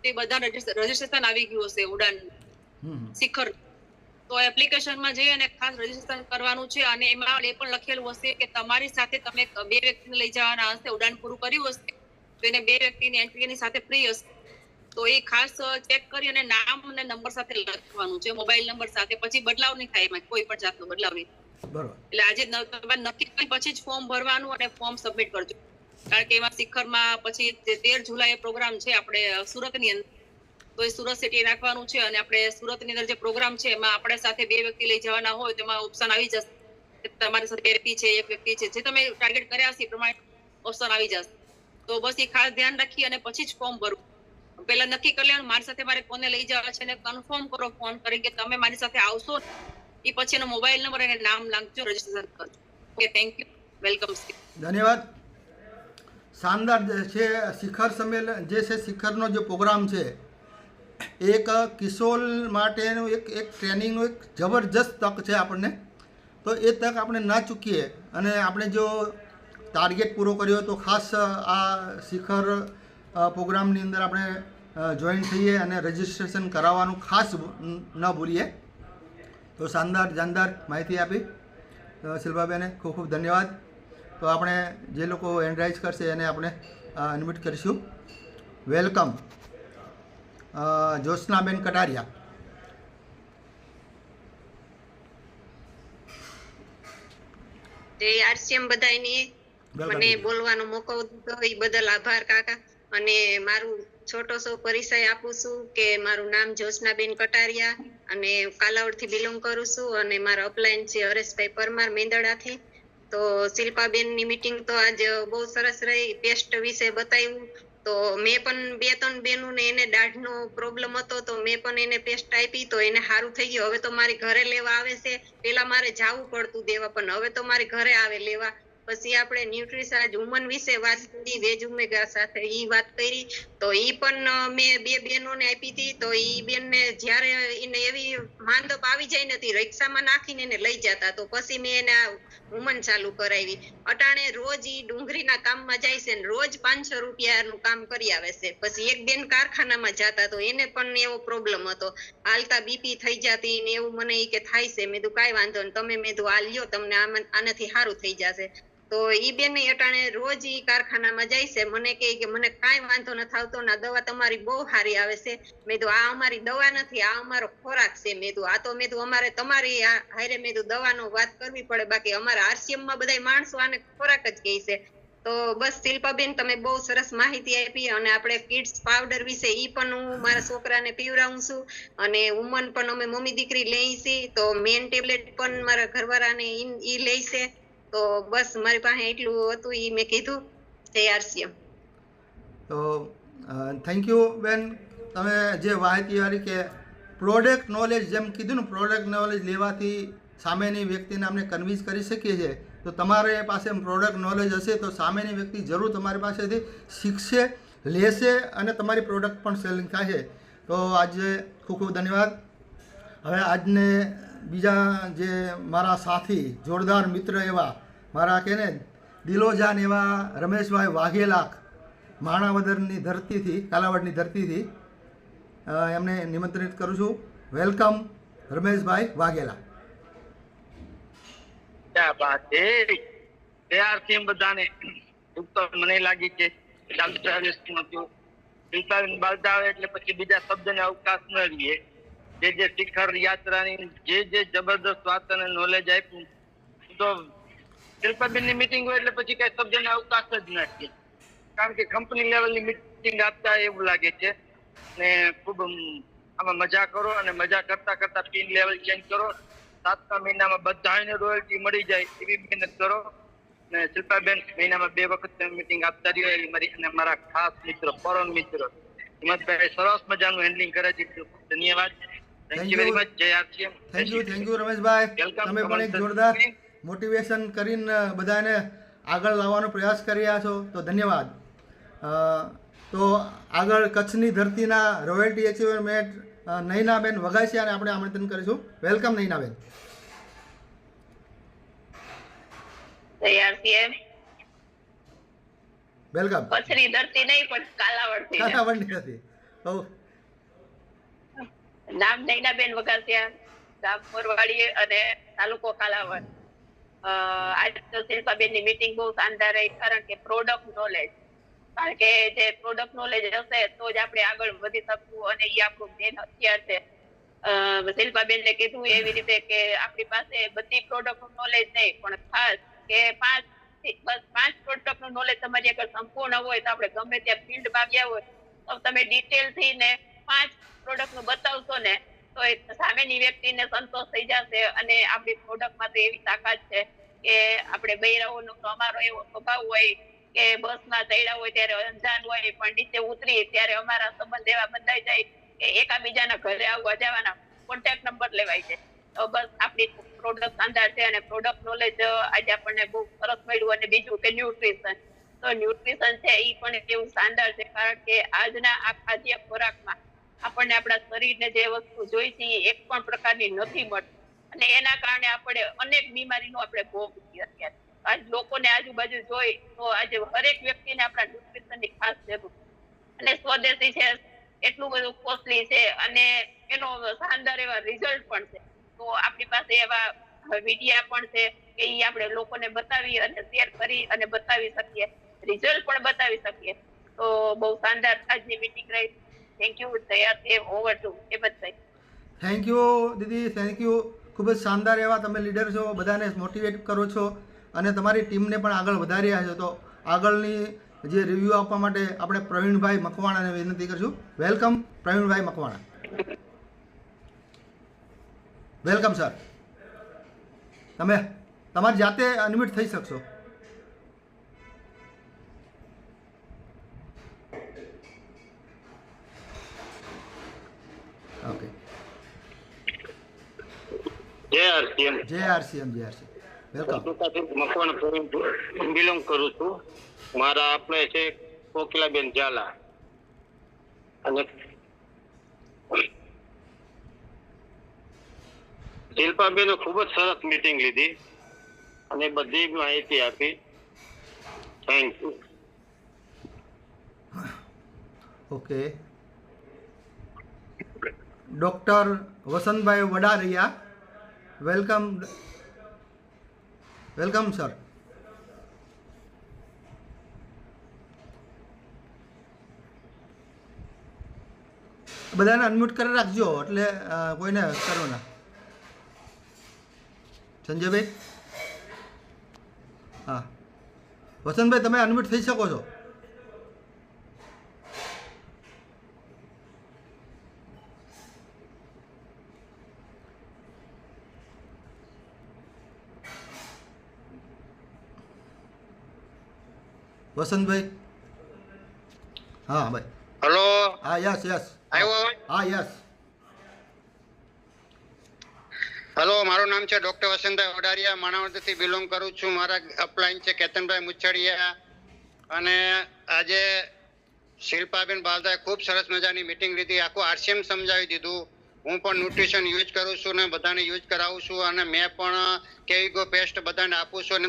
તે બધા રજીસ્ટ્રેશન આવી ગયું હશે ઉડાન શિખર. તો એપ્લિકેશનમાં જઈ અને ખાસ રજીસ્ટ્રેશન કરવાનું છે. અને એમાં એ પણ લખેલું હશે કે તમારી સાથે તમે 2 વ્યક્તિને લઈ જવાના હશે. ઉડાન પૂરું કર્યું હશે તો એને 2 વ્યક્તિની એન્ટ્રી એની સાથે ફ્રી હશે. તો એ ખાસ ચેક કરી અને નામ અને નંબર સાથે લખવાનું છે, મોબાઈલ નંબર સાથે. પછી બદલાવ નહીં થાય, એમાં કોઈ પણ જાતનો બદલાવ નહીં. બરોબર. એટલે આજે તમારે નક્કી કરી પછી જ ફોર્મ ભરવાનું અને ફોર્મ સબમિટ કરજો. કારણ કે એમાં શિખરમાં પછી 13 જુલાઈ પ્રોગ્રામ છે આપણે સુરતની અંદર, તો એ સુરત સિટી નાખવાનું છે. અને આપણે સુરતની અંદર જે પ્રોગ્રામ છે એમાં આપણે સાથે 2 વ્યક્તિ લઈ જવાના હોય તો એમાં ઓપ્શન આવી જશે કે તમારી સાથે 2 વ્યક્તિ છે, 1 વ્યક્તિ છે, જે તમે ટાર્ગેટ કર્યા હશે એ પ્રમાણે ઓપ્શન આવી જશે. તો બસ એ ખાસ ધ્યાન રાખી અને પછી જ ફોર્મ ભરવું. પહેલા નક્કી કરી લેવાનું મારી સાથે મારે કોને લઈ જવા છે, અને કન્ફર્મ કરો ફોન કરી કે તમે મારી સાથે આવશો. એ પછી એનો મોબાઈલ નંબર અને નામ નાખજો, રજીસ્ટ્રેશન કરજો. Okay, thank you, welcome. ધન્યવાદ. શાનદાર છે શિખર સંમેલન જે છે, શિખરનો જે પ્રોગ્રામ છે એક કિશોર માટેનું એક ટ્રેનિંગનું એક જબરજસ્ત તક છે આપણને. તો એ તક આપણે ના ચૂકીએ અને આપણે જો ટાર્ગેટ પૂરો કર્યો તો ખાસ આ શિખર પ્રોગ્રામની અંદર આપણે જોઈન થઈએ અને રજિસ્ટ્રેશન કરાવવાનું ખાસ ન ભૂલીએ. તો શાનદાર માહિતી આપી શિલ્પાબેને, ખૂબ ખૂબ ધન્યવાદ. તો આપણે જે લોકો હેન્ડ રાઇઝ કરશે એને આપણે ઇન્વિટ કરીશું. વેલકમ જ્યોત્સનાબેન કટારિયા. જય આરસીએમ બધાયની મને બોલવાનો મોકો દીધો એ બદલ આભાર કાકા. અને મારું છોટો સો પરિચય આપું છું કે મારું નામ જ્યોત્સનાબેન કટારિયા અને કાલાવડથી બિલોંગ કરું છું અને મારા અપલાઈન છે હરેશભાઈ પરમાર મેંદડાથી. તો શિલ્પાબેનની મીટિંગ તો આજ બહુ સરસ રહી. પેસ્ટ વિશે બતાવ્યું તો મેં પણ 2-3 બેનોને એને દાઢનો પ્રોબ્લેમ હતો તો મેં પણ એને પેસ્ટ આપી તો એને સારું થઈ ગયું. હવે તો મારી ઘરે લેવા આવે છે. પેલા મારે જાવું પડતું દેવા, પણ હવે તો મારી ઘરે આવે લેવા. પછી આપણે ન્યુટ્રીસાજ વુમન વિશે વાત કરી, વેજ ઉમેગા સાથે ઈ વાત કરી તો ઈ પણ મેં 2 બહેનોને આપી હતી. તો ઈ બેનને જ્યારે એને એવી માંદપ આવી જાય નથી, રિક્ષામાં નાખીને એને લઈ જતા, તો પછી મેં એને વુમન ચાલુ કરાવી. અટાણે રોજ ઈ ડુંગળીના કામમાં જાય છે ને રોજ 500 રૂપિયાનું કામ કરી આવે છે. પછી એક બેન કારખાનામાં જતા તો એને પણ એવો પ્રોબ્લેમ હતો, હાલતા બીપી થઈ જતી ને એવું. મને ઈ કે થાય છે. મેં કીધું કાંઈ વાંધો નહીં, તમે મેં કીધું આ લ્યો, તમને આનાથી સારું થઈ જશે. તો ઈ બેન અટાણે રોજ ઈ કારખાનામાં જાય છે. મને કહે કે મને કાંઈ વાંધો નથી આવતો ને દવા તમારી બહુ સારી આવે છે. મેં કીધું આ અમારી દવા નથી, આ અમારો ખોરાક છે. મેં કીધું આ તો મેં કીધું અમારે તમારી હારે મેં કીધું દવાનો વાત કરવી પડે, બાકી અમારા આરસીએમમાં બધા માણસો આને ખોરાક જ કહે છે. તો બસ શિલ્પાબેન તમે બહુ સરસ માહિતી આપી. અને આપણે કિડ્સ પાવડર વિશે ઈ પણ હું મારા છોકરાને પીવડાવું છું અને વુમન પણ અમે મમ્મી દીકરી લઈ છીએ. તો મેન ટેબ્લેટ પણ મારા ઘરવાળાને ઈ લે છે. તો બસ મારી પાસે એટલું હતું ઈ મેં કીધું. જય આરસીએમ. તો થેન્ક યુ બેન, તમે જે માહિતી વાળી કે પ્રોડક્ટ નોલેજ જેમ કીધું ને, પ્રોડક્ટ નોલેજ લેવાથી સામેની વ્યક્તિને આપણે કન્વિન્સ કરી શકીએ છીએ. તો તમારી પાસે પ્રોડક્ટ નોલેજ હશે તો સામેની વ્યક્તિ જરૂર તમારી પાસેથી શીખશે, લેશે અને તમારી પ્રોડક્ટ પણ સેલિંગ થશે. તો આજે ખૂબ ખૂબ ધન્યવાદ. હવે આજને બીજા જે મારા સાથી જોરદાર મિત્ર એવા મારા કે ને દિલોજાન એવા રમેશભાઈ વાઘેલા, માણાવદરની ધરતીથી, કાલાવડની ધરતીથી એમને નિમંત્રિત કરું છું. વેલકમ રમેશભાઈ વાઘેલા. બધાને મને લાગી કે એટલે પછી બીજા શબ્દને અવકાશ ન રહીએ. જે શિખર યાત્રાની જે જબરદસ્ત વાત અને નોલેજ આપ્યું, તો શિલ્પાબેનની મીટિંગ હોય એટલે પછી કઈ શબ્દને અવકાશ જ નથી. કારણ કે કંપની લેવલની મીટિંગ આપતા એવું લાગે છે ને ખૂબ આમાં મજા કરો અને મજા કરતા કરતા પિન લેવલ ચેન્જ કરો. 7મા મહિનામાં બધાને રોયલ્ટી મળી જાય એવી મહેનત કરો. ને શિલ્પાબેન મહિનામાં 2 વખત મીટિંગ આપતા રહ્યો એવી મારી અને મારા ખાસ મિત્ર, પરમ મિત્ર હિંમતભાઈ સરસ મજાનું હેન્ડલિંગ કરે છે. ધન્યવાદ. Thank you very much. જય આરસીએમ. Thank you Rameshbhai. તમે પણ એક જોરદાર મોટિવેશન કરીને બધાને આગળ લાવવાનો પ્રયાસ કરી રહ્યા છો, તો ધન્યવાદ. તો આગળ કચ્છની ધરતીના રોયલ્ટી એચિવમેન્ટ નૈનાબેન વઘાસિયાને આપણે આમંત્રણ કરીશું. વેલકમ નૈનાબેન. વેલકમ. કચ્છની ધરતી નહીં પણ કાલાવડની ધરતી. નામ નૈનાબેન વઘાસિયા, ગામ મોરવાડી અને તાલુકો કાલાવડ. આજ તો શિલ્પાબેનની મીટિંગ બહુ શાનદાર રહી, કારણ કે પ્રોડક્ટ નોલેજ, કારણ કે જે પ્રોડક્ટ નોલેજ હશે તો જ આપણે આગળ વધી શકવું અને એ આપણું મેન હથિયાર છે. શિલ્પાબેનને કીધું એવી રીતે કે આપણી પાસે બધી પ્રોડક્ટ નું નોલેજ નહીં, પણ ખાસ કે 5 પ્રોડક્ટ નું નોલેજ તમારી આગળ સંપૂર્ણ હોય તો આપણે ગમે ત્યાં ફિલ્ડમાં ગયા હોય તો તમે ડિટેલ થી ને 5 પ્રોડક્ટ નું બતાવશો ને તો એ સામેની વ્યક્તિને સંતોષ થઈ જશે. અને આપણી પ્રોડક્ટમાં તો એવી તાકાત છે કે આપણે બૈરાઓનો તો અમારો એવો સ્વભાવ હોય કે બસમાં ચડ્યા હોય ત્યારે અંજાન હોય, પણ નીચે ઉતરી ત્યારે અમારા સંબંધ એવા બંધાઈ જાય કે એકાબીજાના ઘરે આવવા જવાના કોન્ટેક્ટ નંબર લેવાય છે. તો બસ આપણી પ્રોડક્ટ શાનદાર છે અને પ્રોડક્ટ નોલેજ આજે આપણને બહુ સરસ મળ્યું. અને બીજું કે ન્યુટ્રિશન, તો ન્યુટ્રિશન છે એ પણ એવું શાનદાર છે, કારણ કે આજના આ ખાદ્ય ખોરાકમાં આપણને આપણા શરીરને જે વસ્તુ જોઈ છે એ એક પણ પ્રકારની નથી મળતી, અને એના કારણે આપણે અનેક બીમારીનો આપણે ભોગ છીએ અત્યારે. આજ લોકોને આજુબાજુ જોઈ તો આજે હરેક વ્યક્તિને આપણા ન્યુટ્રિશનની ખાસ જરૂર, અને સ્વદેશી છે એટલું બધું કોસ્ટલી છે અને એનો શાનદાર એવા રિઝલ્ટ પણ છે. તો આપણી પાસે એવા મીડિયા પણ છે કે એ આપણે લોકોને બતાવી અને શેર કરી અને બતાવી શકીએ, રિઝલ્ટ પણ બતાવી શકીએ. તો બહુ શાનદાર આજની મીટિંગ રહી. Thank you. તૈયાર ઓવર ટુ હેમંતભાઈ. થેન્ક યુ દીદી, થેન્ક યુ. ખૂબ જ શાનદાર એવા તમે લીડર છો, બધાને મોટિવેટ કરો છો અને તમારી ટીમને પણ આગળ વધારી રહ્યા છો. તો આગળની જે રિવ્યૂ આપવા માટે આપણે પ્રવીણભાઈ મકવાણાને વિનંતી કરીશું. Welcome Pravinbhai Makwana. Welcome sir. તમે તમારી જાતે અનમ્યુટ થઈ શકશો. ઓકે. જય આરસીએમ. જય આરસીએમ. જય આરસીએમ. વેલકમ. મકવાણા બિલોંગ કરું છું. મારા આપણે છે કોકિલાબેન ઝાલા, અને શિલ્પાબેને ખૂબ જ સરસ મીટિંગ લીધી અને બધી માહિતી આપી. Thank you. ઓકે. ડૉક્ટર વસંતભાઈ વડારિયા, વેલકમ. Welcome sir. બધાને અનમ્યુટ કરી રાખજો, એટલે કોઈને કરો ના. સંજયભાઈ, હા વસંતભાઈ તમે અનમ્યુટ થઈ શકો છો. વસંતભાઈ, હા ભાઈ. હલો. હા યસ યસ. આવ્યો? હા યસ. હલો, મારું નામ છે ડોક્ટર વસંતભાઈ વડારિયા, માણાવદરથી બિલોંગ કરું છું. મારા અપલાઈન છે કેતનભાઈ મુછડિયા. અને આજે શિલ્પાબેન બાલદાએ ખૂબ સરસ મજાની મીટિંગ લીધી, આખું આરસીએમ સમજાવી દીધું. હું પણ ન્યુટ્રિશન યુઝ કરું છું ને બધાને યુઝ કરાવું છું, અને મેં પણ કેવિગો પેસ્ટ બધાને આપું છું, અને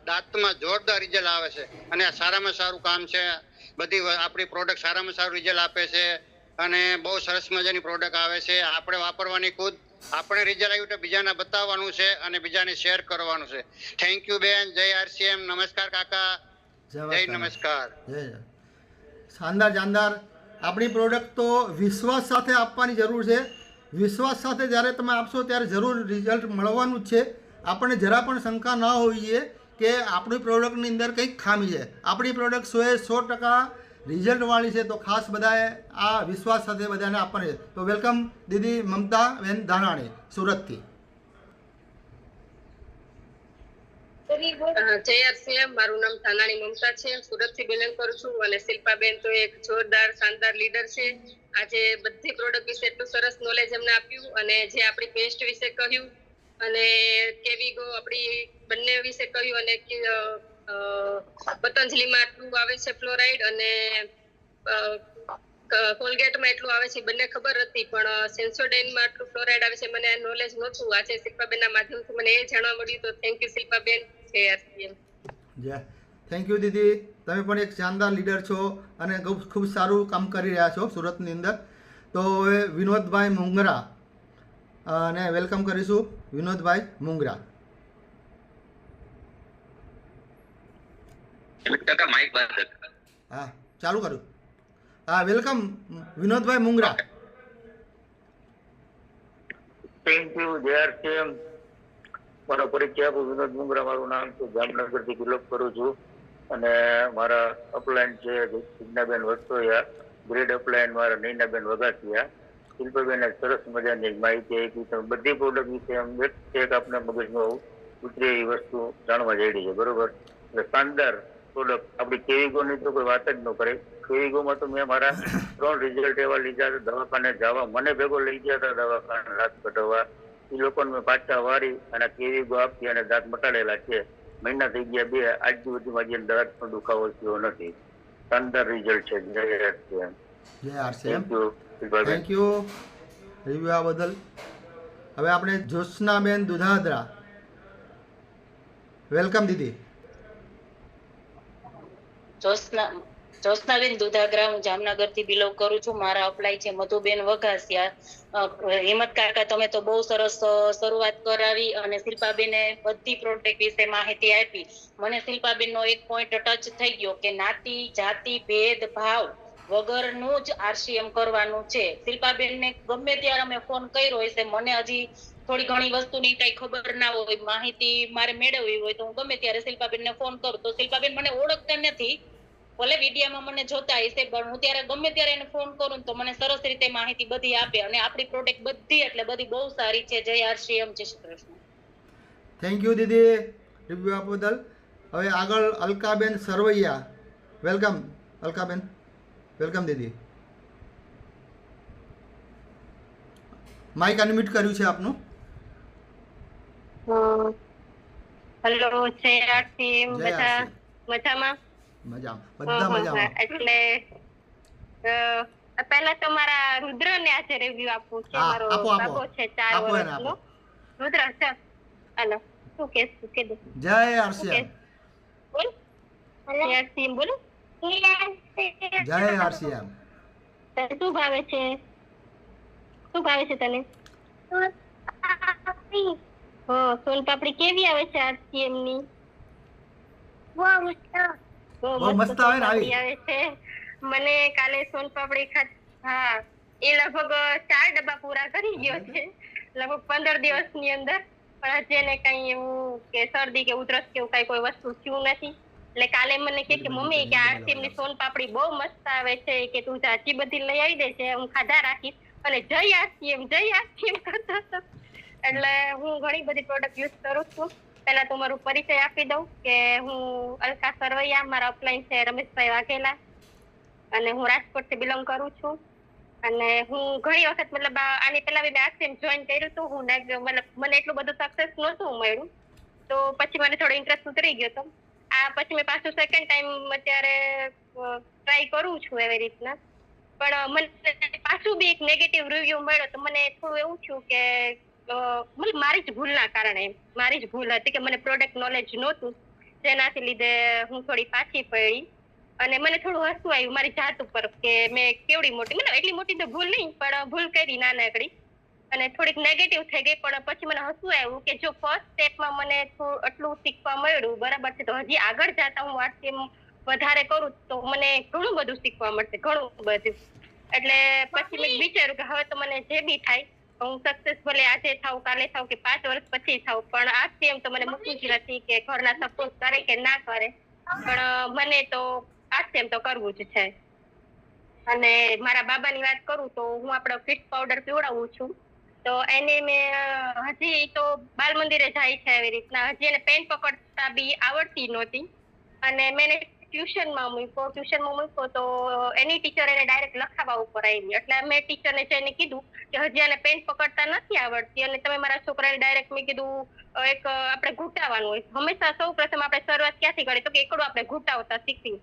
દાંતમાં જોરદાર રિઝલ્ટ આવે છે અને સારામાં સારું કામ છે. બધી આપણી પ્રોડક્ટ સારામાં સારું રિઝલ્ટ આપે છે અને બહુ સરસ મજાની પ્રોડક્ટ આવે છે. આપણે વાપરવાની ખુદ આપણે રિઝલ્ટ આવ્યું તો બીજાને બતાવવાનું છે અને બીજાને શેર કરવાનું છે. થેન્ક યુ બેન. જય આરસીએમ. નમસ્કાર કાકા. જય નમસ્કાર. જય. શાનદાર શાનદાર. આપણી પ્રોડક્ટ તો વિશ્વાસ સાથે આપવાની જરૂર છે. વિશ્વાસ સાથે જ્યારે તમે આપશો ત્યારે જરૂર રિઝલ્ટ મળવાનું જ છે. આપણને જરા પણ શંકા ના હોવી જોઈએ કે આપણી પ્રોડક્ટની અંદર કંઈક ખામી છે. આપણી પ્રોડક્ટ 100% રિઝલ્ટવાળી છે. તો ખાસ બધાએ આ વિશ્વાસ સાથે બધાને આપવાની છે. તો વેલકમ દીદી મમતાબેન ધાનાણી સુરતથી. જય આરસીએમ. મારું નામ ધાનાણી મમતા છે, સુરત થી બિલોંગ કરું છું. અને શિલ્પાબેન તો એક જોરદાર શાનદાર લીડર છે. આજે બધી પ્રોડક્ટ વિશે એટલું સરસ નોલેજ એમને આપ્યું, અને જે આપણી પેસ્ટ વિશે કહ્યું, અને કેવિગો આપણી બંને વિશે કહ્યું, અને પતંજલિમાં આટલું આવે છે ફ્લોરાઇડ, અને કોલગેટમાં એટલું આવે છે, બંને ખબર હતી, પણ સેન્સોડાઇનમાં આટલું ફ્લોરાઇડ આવે છે મને નોલેજ નહોતું. આજે શિલ્પાબેનના માધ્યમથી મને એ જાણવા મળ્યું. તો થેન્ક યુ શિલ્પાબેન. જય આરસીએમ. જય. થેન્ક યુ દીદી. તમે પણ એક શાનદાર લીડર છો અને ખૂબ સારું કામ કરી રહ્યા છો સુરતની અંદર. તો હવે વિનોદભાઈ મુંગરા અને વેલકમ કરીશું. વિનોદભાઈ મુંગરા. હા ચાલુ કરું. હા welcome Vinodbhai Mungra. Thank you JRCM. મારો પરિચય આપું, વિનોદ મુંગરા મારું નામ છે, જામનગરથી બિલોંગ કરું છું અને મારા અપલાઈન છે જિજ્ઞાબેન વસ્તોયા, ગ્રેડ અપલાઈન મારા નૈનાબેન વગાસિયા. શિલ્પાબેને સરસ મજાની માહિતી આપી. તમે બધી પ્રોડક્ટ વિશે એક આપના મગજમાં ઉતરે એવી વસ્તુ જાણવા જઈ છે, બરોબર? એટલે શાનદાર પ્રોડક્ટ. આપણી કેવીગોની તો કોઈ વાત જ ન કરે. કેવીગોમાં તો મેં મારા 3 રિઝલ્ટ એવા લીધા હતા. દવાખાને જવા મને ભેગો લઈ ગયા હતા દવાખાને રાત કઢાવવા. એ લોકોને મેં પાછા વારી અને કેવીગો આપી અને દાંત મટાડેલા છે. મહિના થઈ ગયા 2, આજ સુધીમાં જે દાંતનો દુખાવો થયો નથી. શાનદાર રિઝલ્ટ છે. JRCM. થેન્ક યુ રિવ્યુ બદલ. હવે આપણે જ્યોત્સનાબેન દુધાદ્રા. વેલકમ દીદી. જ્યોત્સનાબેન દુધાગ્રા, હું જામનગરથી બિલોંગ કરું છું. મારા અપ્લાય છે મધુબેન વઘાસિયા. હિંમત કાકા, તમે તો બહુ સરસ શરૂઆત કરાવી અને શિલ્પાબેને બધી પ્રોડક્ટ વિશે માહિતી આપી. મને શિલ્પાબેનનો એક પોઈન્ટ ટચ થઈ ગયો કે જ્ઞાતિ જાતિ ભેદભાવ વગરનું જ RCM કરવાનું છે. શિલ્પાબેનને ગમે ત્યારે અમે ફોન કર્યો હશે, મને હજી થોડી ઘણી વસ્તુની કઈ ખબર ના હોય, માહિતી મારે મેળવવી હોય તો હું ગમે ત્યારે શિલ્પાબેનને ફોન કરું. તો શિલ્પાબેન મને ઓળખતા નથી, ભલે વિડીયોમાં મને જોતા હશે, પણ હું ત્યારે ગમે ત્યારે એને ફોન કરું તો મને સરસ રીતે માહિતી બધી આપે અને આપણી પ્રોડક્ટ બધી એટલે બધી બહુ સારી છે. JRCM. જય Shri Krishna. Thank you Didi review આપવા બદલ. હવે આગળ અલકાબેન સરવૈયા. વેલકમ અલકાબેન. વેલકમ દીદી. માઇક અનમ્યુટ કર્યું છે આપનું. Hello JRCM. બધા મજામાં? બધા મજામાં. એટલે પહેલા તો મારા રુદ્રને આજે રિવ્યુ આપવું છે. મારો બાબો છે 4 વર્ષનો. રુદ્ર સર, હાલો શું કીધું? JRCM. બોલ. JRCM બોલો. JRCM. શું ભાવે છે? શું ભાવે છે તને? સોનપાપડી કેવી આવે છે RCM ની? બહુ મસ્ત આવે છે. મને કાલે સોનપાપડી હા, એ લગભગ 4 ડબ્બા પૂરા કરી ગયો છે, લગભગ 15 દિવસની અંદર. પણ હજી એને કઈ એવું કે શરદી કે ઉધરસ કે એવું કઈ કોઈ વસ્તુ થયું નથી. એટલે કાલે મને કે મમ્મી કે RCM ની સોનપાપડી બહુ મસ્ત આવે છે, કે તું જાજી બધી લઈ આવી દે છે, હું ખાધા રાખીશ. અને જય RCM કરતો હતો. એટલે હું ઘણી બધી પ્રોડક્ટ યુઝ કરું છું. પહેલા તો મારું પરિચય આપી દઉં કે હું અલકા સરવૈયા, મારા અપલાઈન છે રમેશભાઈ વાઘેલા અને હું રાજકોટથી બિલોંગ કરું છું. અને હું ઘણી વખત મતલબ આની પહેલા બી મેં RCM જોઈન કર્યું હતું. હું મતલબ મને એટલું બધું સક્સેસ નહોતું મળ્યું, તો પછી મને થોડો ઇન્ટરેસ્ટ ઉતરી ગયો હતો. આ પછી મેં પાછું સેકન્ડ ટાઈમ અત્યારે ટ્રાય કરું છું એવી રીતના. પણ મને પાછું બી એક નેગેટિવ રિવ્યુ મળ્યો તો મને થોડું એવું થયું કે મારી જ ભૂલના કારણે, મારી જ ભૂલ હતી કે મને પ્રોડક્ટ નોલેજ નહોતું, જેનાથી લીધે હું થોડી પાછી પડી અને મને થોડું હસવું આવ્યું મારી જાત ઉપર કે મેં કેવડી મોટી, મતલબ એટલી મોટી તો ભૂલ નહીં પણ ભૂલ કરી નાનકડી અને થોડીક નેગેટિવ થઈ ગઈ. પણ પછી મને હસવું આવ્યું કે જો ફર્સ્ટ સ્ટેપમાં મને આટલું શીખવા મળ્યું બરાબર છે, તો હજી આગળ જતા હું RCM વધારે કરું તો મને ઘણું બધું શીખવા મળશે, ઘણું બધું. એટલે પછી મેં વિચાર્યું કે હવે તો મને જે બી થાય હું સક્સેસ ભલે આજે થાવ, કાલે થાવ કે 5 વર્ષ પછી થાવ, પણ RCM તો મને મૂકવું જ નથી કે ઘરના સપોર્ટ કરે કે ના કરે, પણ મને તો RCM તો કરવું જ છે. અને મારા બાબાની વાત કરું તો હું આપણો ફિટ પાવડર પીવડાવું છું, તો એને મેં હજી તો બાલ મંદિરે જાય છે એવી રીતના, હજી એને પેન પકડતા બી આવડતી નહોતી અને મેં ટ્યુશનમાં મૂક્યો તો એની ટીચર એને ડાયરેક્ટ લખાવવા ઉપર આવી. એટલે મેં ટીચરને જઈને કીધું કે હજી એને પેન પકડતા નથી આવડતી અને તમે મારા છોકરાને ડાયરેક્ટ મેં કીધું એક આપણે ઘૂંટાવાનું હોય. હંમેશા સૌ પ્રથમ આપણે શરૂઆત ક્યાંથી કરીએ તો કે એકડું આપણે ઘૂંટાવતા શીખવી.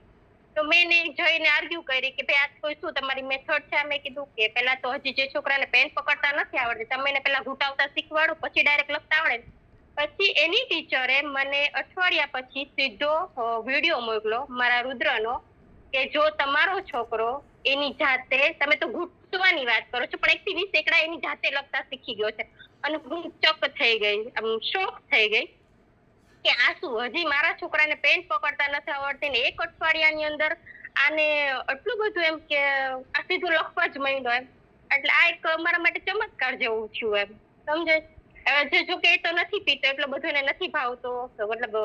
તો મેં જઈને આર્ગ્યુ કરી કે ભાઈ આ કોઈ શું તમારી મેથડ છે? મેં કીધું કે પહેલા તો હજી જે છોકરાને પેન પકડતા નથી આવડતી તમે એને પહેલા ઘૂંટાવતા શીખવાડો, પછી ડાયરેક્ટ લખતા આવડે. પછી એની ટીચરે મને અઠવાડિયા પછી સીધો વિડીયો મોકલો મારા રુદ્રનો કે જો તમારો છોકરો એની જાતે, તમે તો ઘૂંટવાની વાત કરો છો પણ 1 થી 20 એકડા એની જાતે લખતા શીખી ગયો છે. અને હું ચોક થઈ ગઈ, આમ શોક થઈ ગઈ કે આ શું, હજી મારા છોકરાને પેન પકડતા નથી આવડતી ને 1 અઠવાડિયાની અંદર આને આટલું બધું એમ કે આ સીધું લખવા જ માંડ્યો એમ. એટલે આ એક મારા માટે ચમત્કાર જેવું થયું એમ. સમજે. જો કે એ તો નથી પીતો, એટલો બધો એને નથી ભાવતો, મતલબ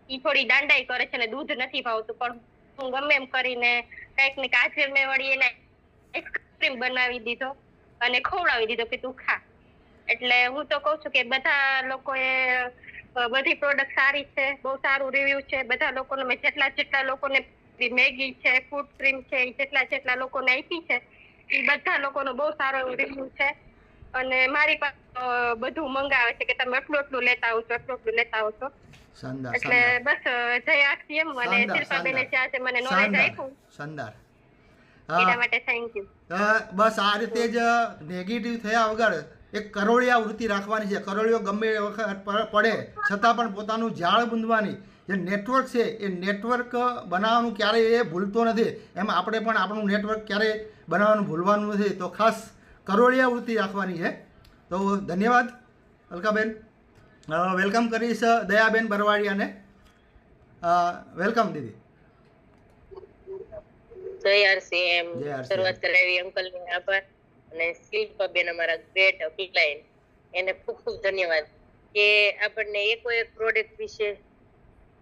ઈ થોડી દાંડાઈ કરે છે ને દૂધ નથી ભાવતું, પણ હું ગમે એમ કરીને કઈક ને આજે મેં વળી એને આઈસ્ક્રીમ બનાવી દીધો અને ખવડાવી દીધો કે તું ખા. એટલે હું તો કઉ છું કે બધા લોકોએ બધી પ્રોડક્ટ સારી છે, બહુ સારું રિવ્યુ છે બધા લોકોને. મેં જેટલા લોકોને મેગી છે, ફૂડ ક્રીમ છે, જેટલા લોકોને આપી છે એ બધા લોકોનો બહુ સારો એવો રિવ્યુ છે. અને મારી પાસે બધું મંગાવે છે કે તમે એટલું લેતા આવો છો. એટલે બસ જય આરસીએમ અને શિલ્પાબેને જે આજે મને નોલેજ આપ્યું શાનદાર. એના માટે થેન્ક યુ. બસ આ રીતે જ નેગેટિવ થયા વગર એક કરોળિયા વૃત્તિ રાખવાની છે. કરોળિયો ગમે એ વખત પડે છતાં પણ પોતાનું ઝાડ બૂંદવાની જે નેટવર્ક છે એ નેટવર્ક બનાવવાનું ક્યારેય એ ભૂલતો નથી. એમ આપણે પણ આપણું નેટવર્ક ક્યારેય બનાવવાનું ભૂલવાનું નથી. તો ખાસ કરોળિયા વૃત્તિ રાખવાની છે. તો ધન્યવાદ અલકાબેન. વેલકમ કરીશ દયાબેન બરવાડિયાને. વેલકમ દીદી. જય આરસીએમ. શરૂઆત કરાવી અંકલને આભાર, અને શિલ્પાબેન અમારા ગ્રેટ અપલાઈન, એને ખૂબ ખૂબ ધન્યવાદ કે આપણને એકો એક પ્રોડક્ટ વિશે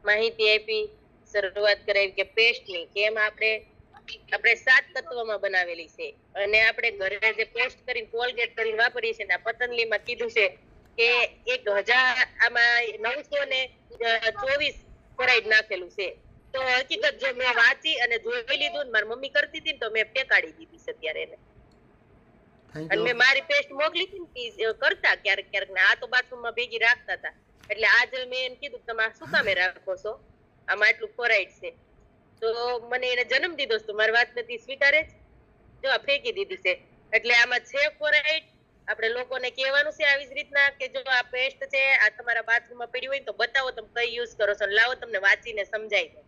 માહિતી આપી, શરૂઆત કરાવી કે પેસ્ટની, કે એમાં આપણે 7 તત્વમાં બનાવેલી છે, અને આપણે ઘરે જે પેસ્ટ કરીને કોલગેટ કરીને વાપરીએ છીએ, પતંજલિમાં કીધું છે કે 1000 આમાં 924 ફ્લોરાઇડ નાખેલું છે. તો હકીકત જો મેં વાંચી અને જોઈ લીધું, મારી મમ્મી કરતી હતી તો મેં ટેકાડી દીધી છે અત્યારે એને. અને મેં મારી પેસ્ટ મોકલી હતી કરતા ક્યારેક ને આ તો બાથરૂમમાં ભેગી રાખતા હતા. એટલે આજે મેં એને કીધું તમે શું કામે રાખો છો, આમાં એટલું ફ્લોરાઇડ છે. તો મને એને જન્મ દીધો તો મારી વાત નથી સ્વીકારે જ, જો આ ફેંકી દીધી છે. એટલે આમાં છે ફ્લોરાઇડ. આપણે લોકોને કહેવાનું છે આવી જ રીતના કે જો આ પેસ્ટ છે, આ તમારા બાથરૂમમાં પડી હોય તો બતાવો તમે કઈ યુઝ કરો છો, લાવો તમને વાંચીને સમજાય દે.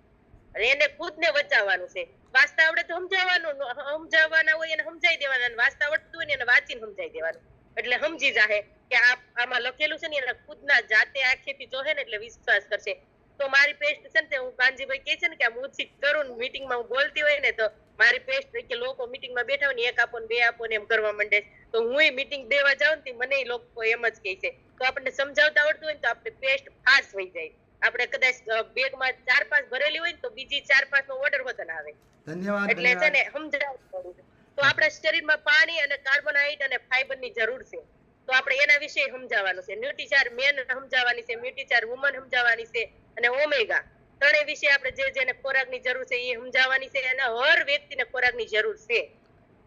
અને એને ખુદને બચાવવાનું છે. વાંચતા આવડે તો સમજાવવાના હોય એને સમજાઈ દેવાના, અને વાંચતા આવડતું હોય ને એને વાંચીને સમજાઈ દેવાનું. એટલે સમજી જાહે કે આમાં લખેલું છે ને એના ખુદના જાતે આંખેથી જોહે ને એટલે વિશ્વાસ કરશે. તો મારી પેસ્ટ છે ને હું કાનજીભાઈ કહે છે ને કે આમ ઉછી કરું મીટિંગમાં હું બોલતી હોય ને તો મારી પેસ્ટ કે લોકો મીટિંગમાં બેઠા હોય ને 1 આપો ને 2 આપો ને એમ કરવા માંડે. તો હું મીટિંગ દેવા જાઉં ને મને લોકો એમ જ કહે છે. તો આપણને સમજાવતા આવડતું હોય ને તો આપણે પેસ્ટ ફાસ્ટ થઈ જાય. આપણે કદાચ બેગમાં 4-5 ભરેલી હોય ને તો બીજી 4-5 નો ઓર્ડર વધન આવે. ધન્યવાદ. એટલે છે ને સમજાવવું. તો આપણા શરીરમાં પાણી અને કાર્બોહાઈડ્રેટ અને ફાઈબર ની જરૂર છે. તો આપણે એના વિશે સમજાવવાનું છે. ન્યુટ્રીચાર મેન સમજાવવાની છે, ન્યુટ્રીચાર વુમન સમજાવવાની છે, અને ઓમેગા ત્રણેય વિશે આપણે જેને ખોરાકની જરૂર છે એ સમજાવવાની છે. અને હર વ્યક્તિને ખોરાકની જરૂર છે.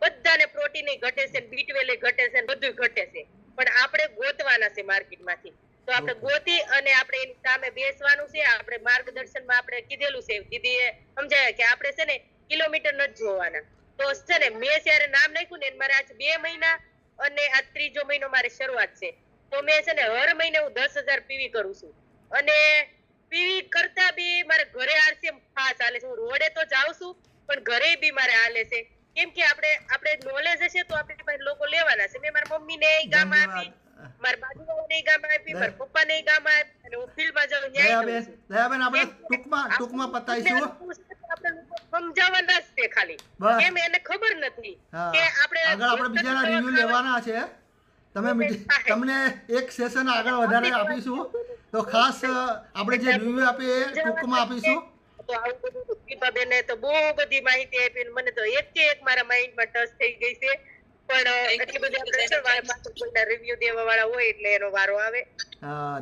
બધાને પ્રોટીન ઘટે છે, B12 ઘટે છે, બધું ઘટે છે, પણ આપણે ગોતવાના છે માર્કેટમાંથી. તો આપણે ગોતી અને આપણે એની સામે બેસવાનું છે. આપણે માર્ગદર્શનમાં આપણે કીધેલું છે, દીદીએ સમજાવ્યા કે આપણે છે ને કિલોમીટર નથી જોવાના. તો છે ને મેં જ્યારે નામ નાખ્યું ને મારે આજ 2 મહિના અને આ 3જો મહિનો મારી શરૂઆત છે. તો મેં છે ને હર મહિને હું 10,000 પીવી કરું છું. અને પીવી કરતા બી મારે ઘરે આરસીએમ ખાસ હાલે છે. હું રોડે તો જાઉં છું પણ ઘરે બી મારે હાલે છે. કેમ કે આપણે નોલેજ હશે તો આપણી પાસે લોકો લેવાના છે. મેં મારા મમ્મીને ગામ આપી, મારા બાજુવાળાને ગામ આપી, મારા પપ્પાને ગામ આપી, અને હું ફિલ્ડમાં જાઉં દયાબેન આપણે ટૂંકમાં પતાઈશું. સમજાવવાના જ છે ખાલી, કેમ એને ખબર નથી કે આપણે બીજાના રિવ્યુ લેવાના છે. તમને એક સેશન આગળ વધારે આપીશું. તો ખાસ આપણે જે રિવ્યુ આપીએ એ ટૂંકમાં આપીશું. તો આવું બધું દીપાબેને તો બહુ બધી માહિતી આપી. મને તો એક મારા માઇન્ડમાં ટચ થઈ ગઈ છે. પણ એટલી બધી રિવ્યુ દેવા વાળા હોય એટલે એનો વારો આવે.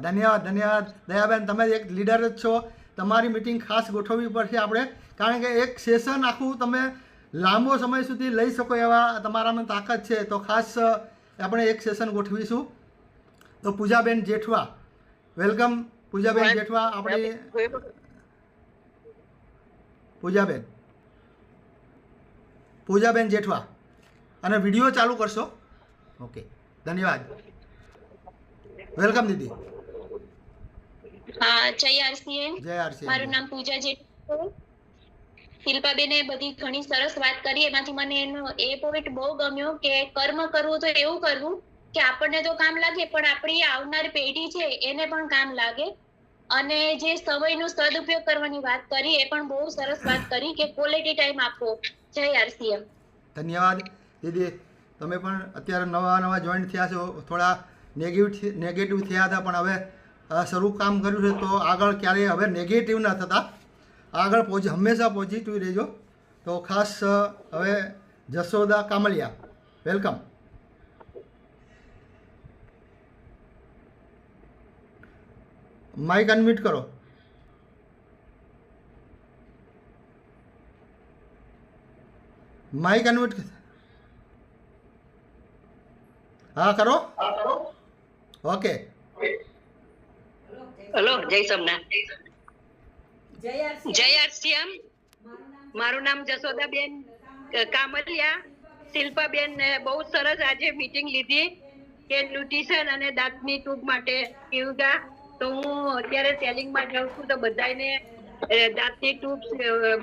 ધન્યવાદ. દયાબેન, તમે એક લીડર જ છો. તમારી મીટિંગ ખાસ ગોઠવવી પડશે આપણે, કારણ કે એક સેશન આખું તમે લાંબો સમય સુધી લઈ શકો એવા તમારામાં તાકાત છે. તો ખાસ આપણે એક સેશન ગોઠવીશું. તો પૂજાબેન જેઠવા, વેલકમ. પૂજાબેન જેઠવા, આપણી પૂજાબેન જેઠવા, અને વિડીયો ચાલુ કરશો. ઓકે, ધન્યવાદ. વેલકમ દીદી. હા, જય આરસીએમ. મારું નામ પૂજા જેઠવા. શિલ્પાબેને બધી ઘણી સરસ વાત કરી. એમાંથી મને એનો એ પોઈન્ટ બહુ ગમ્યો કે કર્મ કરવું તો એવું કરવું કે આપણને તો કામ લાગે પણ આપણી આવનારી પેઢી છે એને પણ કામ લાગે. અને જે સમયનો સદુપયોગ કરવાની વાત કરી એ પણ બહુ સરસ વાત કરી કે ક્વોલિટી ટાઈમ આપવો. જય આરસીએમ. ધન્યવાદ દીદી. તમે પણ અત્યારે નવા જોઈન્ટ થયા છો, થોડા નેગેટિવ થયા હતા, પણ હવે શરૂ કામ કર્યું છે તો આગળ ક્યારેય હવે નેગેટિવ ના થતા, આગળ હંમેશા પોઝિટિવ રહેજો. તો ખાસ હવે Jashoda Kamaliya, welcome. Mike unmute કરો. Mike unmute. હા કરો. ઓકે. હેલો, જય સોમનાથ. જય આરસીએમ. મારું નામ જશોદાબેન કામલિયા. શિલ્પાબેન બહુ સરસ આજે મીટિંગ લીધી કે ન્યુટ્રિશન અને દાંતની ટ્યુબ માટે યોગા. તો હું અત્યારે સેલિંગમાં જાઉં છું તો બધાને દાંતની ટ્યુબ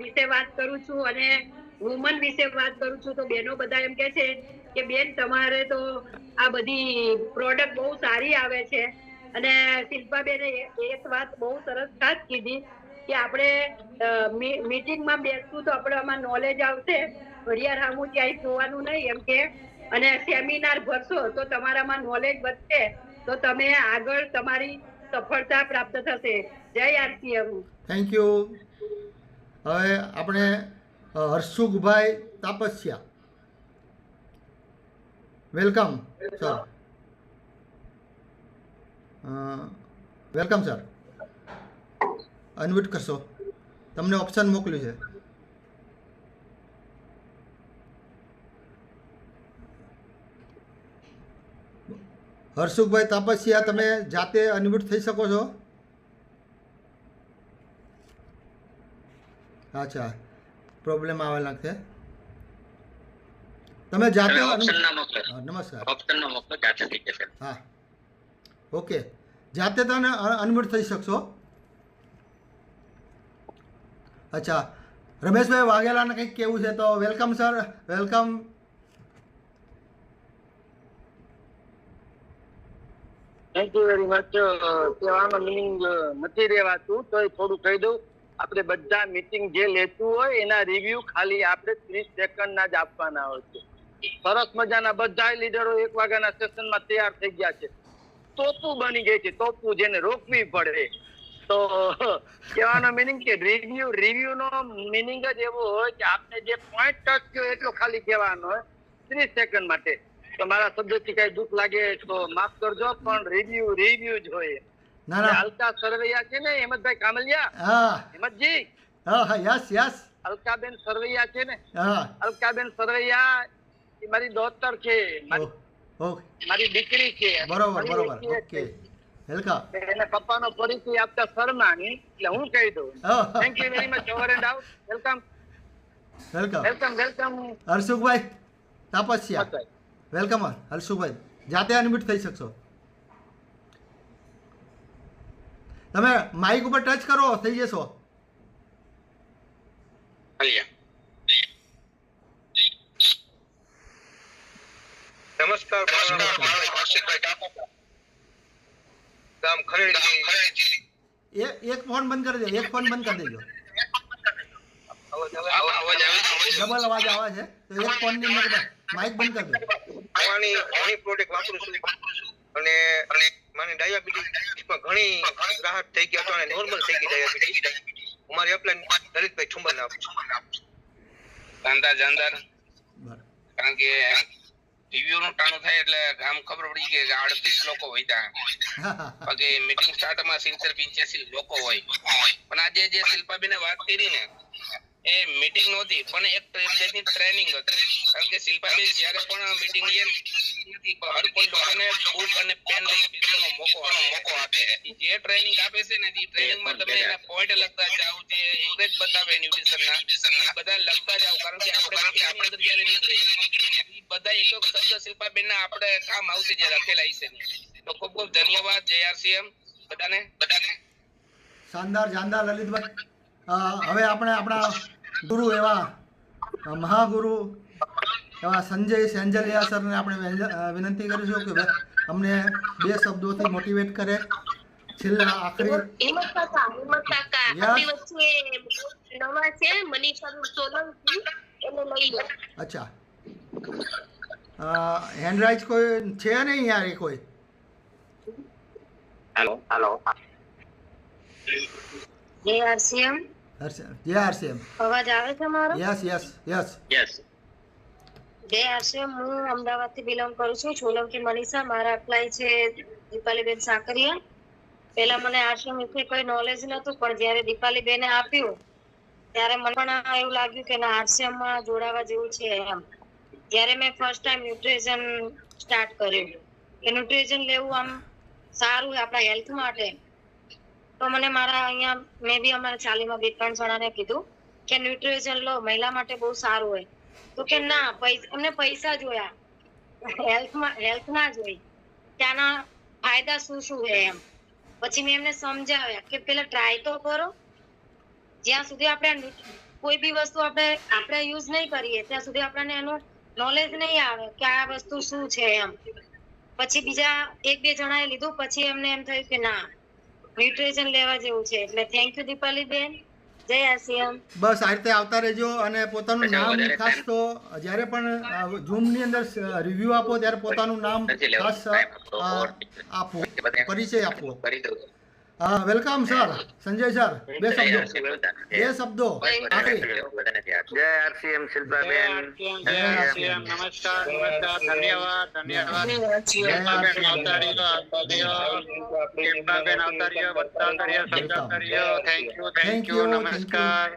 વિશે વાત કરું છું અને વુમન વિશે વાત કરું છું. તો બહેનો બધા એમ કે છે કે બેન તમારે તો આ બધી પ્રોડક્ટ બહુ સારી આવે છે. અને શિલ્પાબેને એક વાત બહુ સરસ ખાસ કીધી કે આપણે મીટિંગમાં બેસવું તો આપણે આમાં નોલેજ આવશે, ઘડિયાળ સામું ક્યાંય જોવાનું નહીં એમ કે. અને સેમિનાર ભરશો તો તમારામાં નોલેજ વધશે તો તમે આગળ તમારી સફળતા પ્રાપ્ત થશે. જય આરસીએમ. Thank you. હવે આપણે હર્ષુખભાઈ Tapasiya, welcome sir. Welcome sir. Unmute કરશો, તમને ઓપ્શન મોકલ્યું છે. હર્ષુખભાઈ તાપસિયા, તમે જાતે અનમ્યુટ થઈ શકો છો? અચ્છા, પ્રોબ્લેમ આવે લાગશે. તમે જાતે નમસ્કાર. હા, ઓકે, જાતે તમે અનમ્યુટ થઈ શકશો. અચ્છા, રમેશભાઈ વાઘેલાને કંઈક કેવું છે તો welcome sir, welcome. Thank you very much. કહેવાનો મિનિંગ નથી રહેવાતું તો થોડું કહી દઉં. આપણે બધા મીટિંગ જે લેતું હોય એના રિવ્યુ ખાલી આપણે 30 સેકન્ડના જ આપવાના હોય છે. સરસ મજાના બધા લીડરો 1 વાગ્યાના સેશનમાં તૈયાર થઈ ગયા છે. તોપું બની ગઈ છે, તોપું જેને રોકવી પડે. તો કહેવાનો મિનિંગ કે રિવ્યુ નો મિનિંગ જ એવો હોય કે આપણે જે પોઈન્ટ ટચ થયો એટલો ખાલી કહેવાનો હોય 30 સેકન્ડ માટે. તો મારા શબ્દથી કઈ દુઃખ લાગે તો માફ કરજો, પણ રિવ્યુ જ હોય. અલકા સરવૈયા છે ને, હેમંતભાઈ કામલિયા, હેમંતજી, યસ, અલકાબેન સરવૈયા છે ને, અલકાબેન સરવૈયા એ મારી ડોટર છે, મારી દીકરી છે. બરોબર, ઓકે. એના પપ્પાનો પરિચય આપતા શર્માની, એટલે હું કહી દઉં. Thank you very much. Over and out. Welcome. હર્ષુખભાઈ તાપસિયા, વેલકમ. હર્ષુભાઈ, જાતે અનમ્યુટ થઈ શકશો. તમે માઇક ઉપર ટચ કરો, થઈ જશો. નમસ્કાર. એક ફોન બંધ કરી દેજો, ડબલ અવાજ આવે છે તો એક ફોન ની અંદર માઇક બંધ કરી દો. ઘણી પ્રોડક્ટ વાપરું છું અને મને ડાયાબિટીસમાં ઘણી રાહત થઈ ગઈ અને નોર્મલ થઈ ગઈ ડાયાબિટીસ. અમારી અપ્લાય દરેકભાઈ છુંબલ આપું જાનદાર કારણ કે ટીવી નું ટાણું થાય એટલે આમ ખબર પડી કે 38 લોકો હોય બાકી મીટિંગ સ્ટાર્ટમાં 85 લોકો હોય. પણ આજે જે શિલ્પાબેને વાત કરી ને એ મીટિંગ નહોતી પણ એક જાતની ટ્રેનિંગ હતી. કારણ કે શિલ્પાબેન જ્યારે પણ મીટિંગ લે નથી હર કોઈ લોકોને બુક અને પેન લઈને મોકો આપે. જે ટ્રેનિંગ આપે છે ને એ ટ્રેનિંગમાં તમે એના પોઈન્ટ લખતા જાઓ, જે ઇંગ્રેજ બતાવે ન્યુટ્રિશનના બધા લખતા જાઓ. કારણ કે આપણે મીટિંગની અંદર જ્યારે નીકળી બધા એક શબ્દ શિલ્પાબેનના આપણે કામ આવશે જે લખેલા હશે. તો ખૂબ ખૂબ ધન્યવાદ. જય આરસીએમ બધાને. શાનદાર લલિતભાઈ. હવે આપણે આપણા ગુરુ એવા મહાગુરુ એવા સંજય સેન્જલિયા સરને આપણે વિનંતી કરીશું કે અમને 2 શબ્દોથી મોટિવેટ કરે. છેલ્લા આખરી હિંમત કાકા આપણી વચ્ચે નવા છે મનીષા સોલંકી, એને લઈ લો. અચ્છા, હેન્ડરાઇટ કોઈ છે નહીં યાર? એ કોઈ હેલો જય આરસીએમ. જય આરસીએમ. અવાજ આવે છે મારો? Yes yes yes. જય આરસીએમ. હું અમદાવાદથી બિલોંગ કરું છું. સોલંકી મનીષા. મારા અપ્લાય છે દીપાલીબેન સાકરિયા. પહેલા મને આરસીએમ વિશે કોઈ નોલેજ નતું, પણ જ્યારે દીપાલીબેને આપ્યું ત્યારે મને પણ એવું લાગ્યું કે ના, આરસીએમ માં જોડાવા જેવું છે એમ. જ્યારે મેં ફર્સ્ટ ટાઈમ ન્યુટ્રિશન સ્ટાર્ટ કર્યું કે ન્યુટ્રિશન લેવું આમ સારું આપણા હેલ્થ માટે, તો મને મારા અહીંયા મેં બી અમારા ચાલીમાં 2-3 જણાને કીધું કે ન્યુટ્રિશન લો, મહિલા માટે બહુ સારું હોય. તો કે ના, અમને પૈસા જોયા, હેલ્થ ના જોઈ, ત્યાંના ફાયદા શું શું છે એમ. પછી મેં એમને સમજાવ્યા કે પેલા ટ્રાય તો કરો. જ્યાં સુધી આપણે કોઈ બી વસ્તુ આપણે યુઝ નહીં કરીએ ત્યાં સુધી આપણને એનું નોલેજ નહીં આવે કે આ વસ્તુ શું છે એમ. પછી બીજા 1-2 જણાએ લીધું, પછી એમને એમ થયું કે ના, ન્યુટ્રિશન લેવા જેવું છે. એટલે થેન્ક યુ દીપાલીબેન. જય આરસીએમ. બસ આ રીતે આવતા રહેજો અને પોતાનું નામ ખાસ તો જ્યારે પણ ઝૂમની અંદર રિવ્યુ આપો ત્યારે પોતાનું નામ ખાસ આપો, પરિચય આપો. Welcome sir, Sanjay sir. 2 શબ્દો. જય આરસીએમ શિલ્પાબેન. જય આરસીએમ. નમસ્કાર ધન્યવાદ. શિલ્પાબેન આવતા રહ્યો, બધા આવતા રહ્યો, થેન્ક યુ, નમસ્કાર.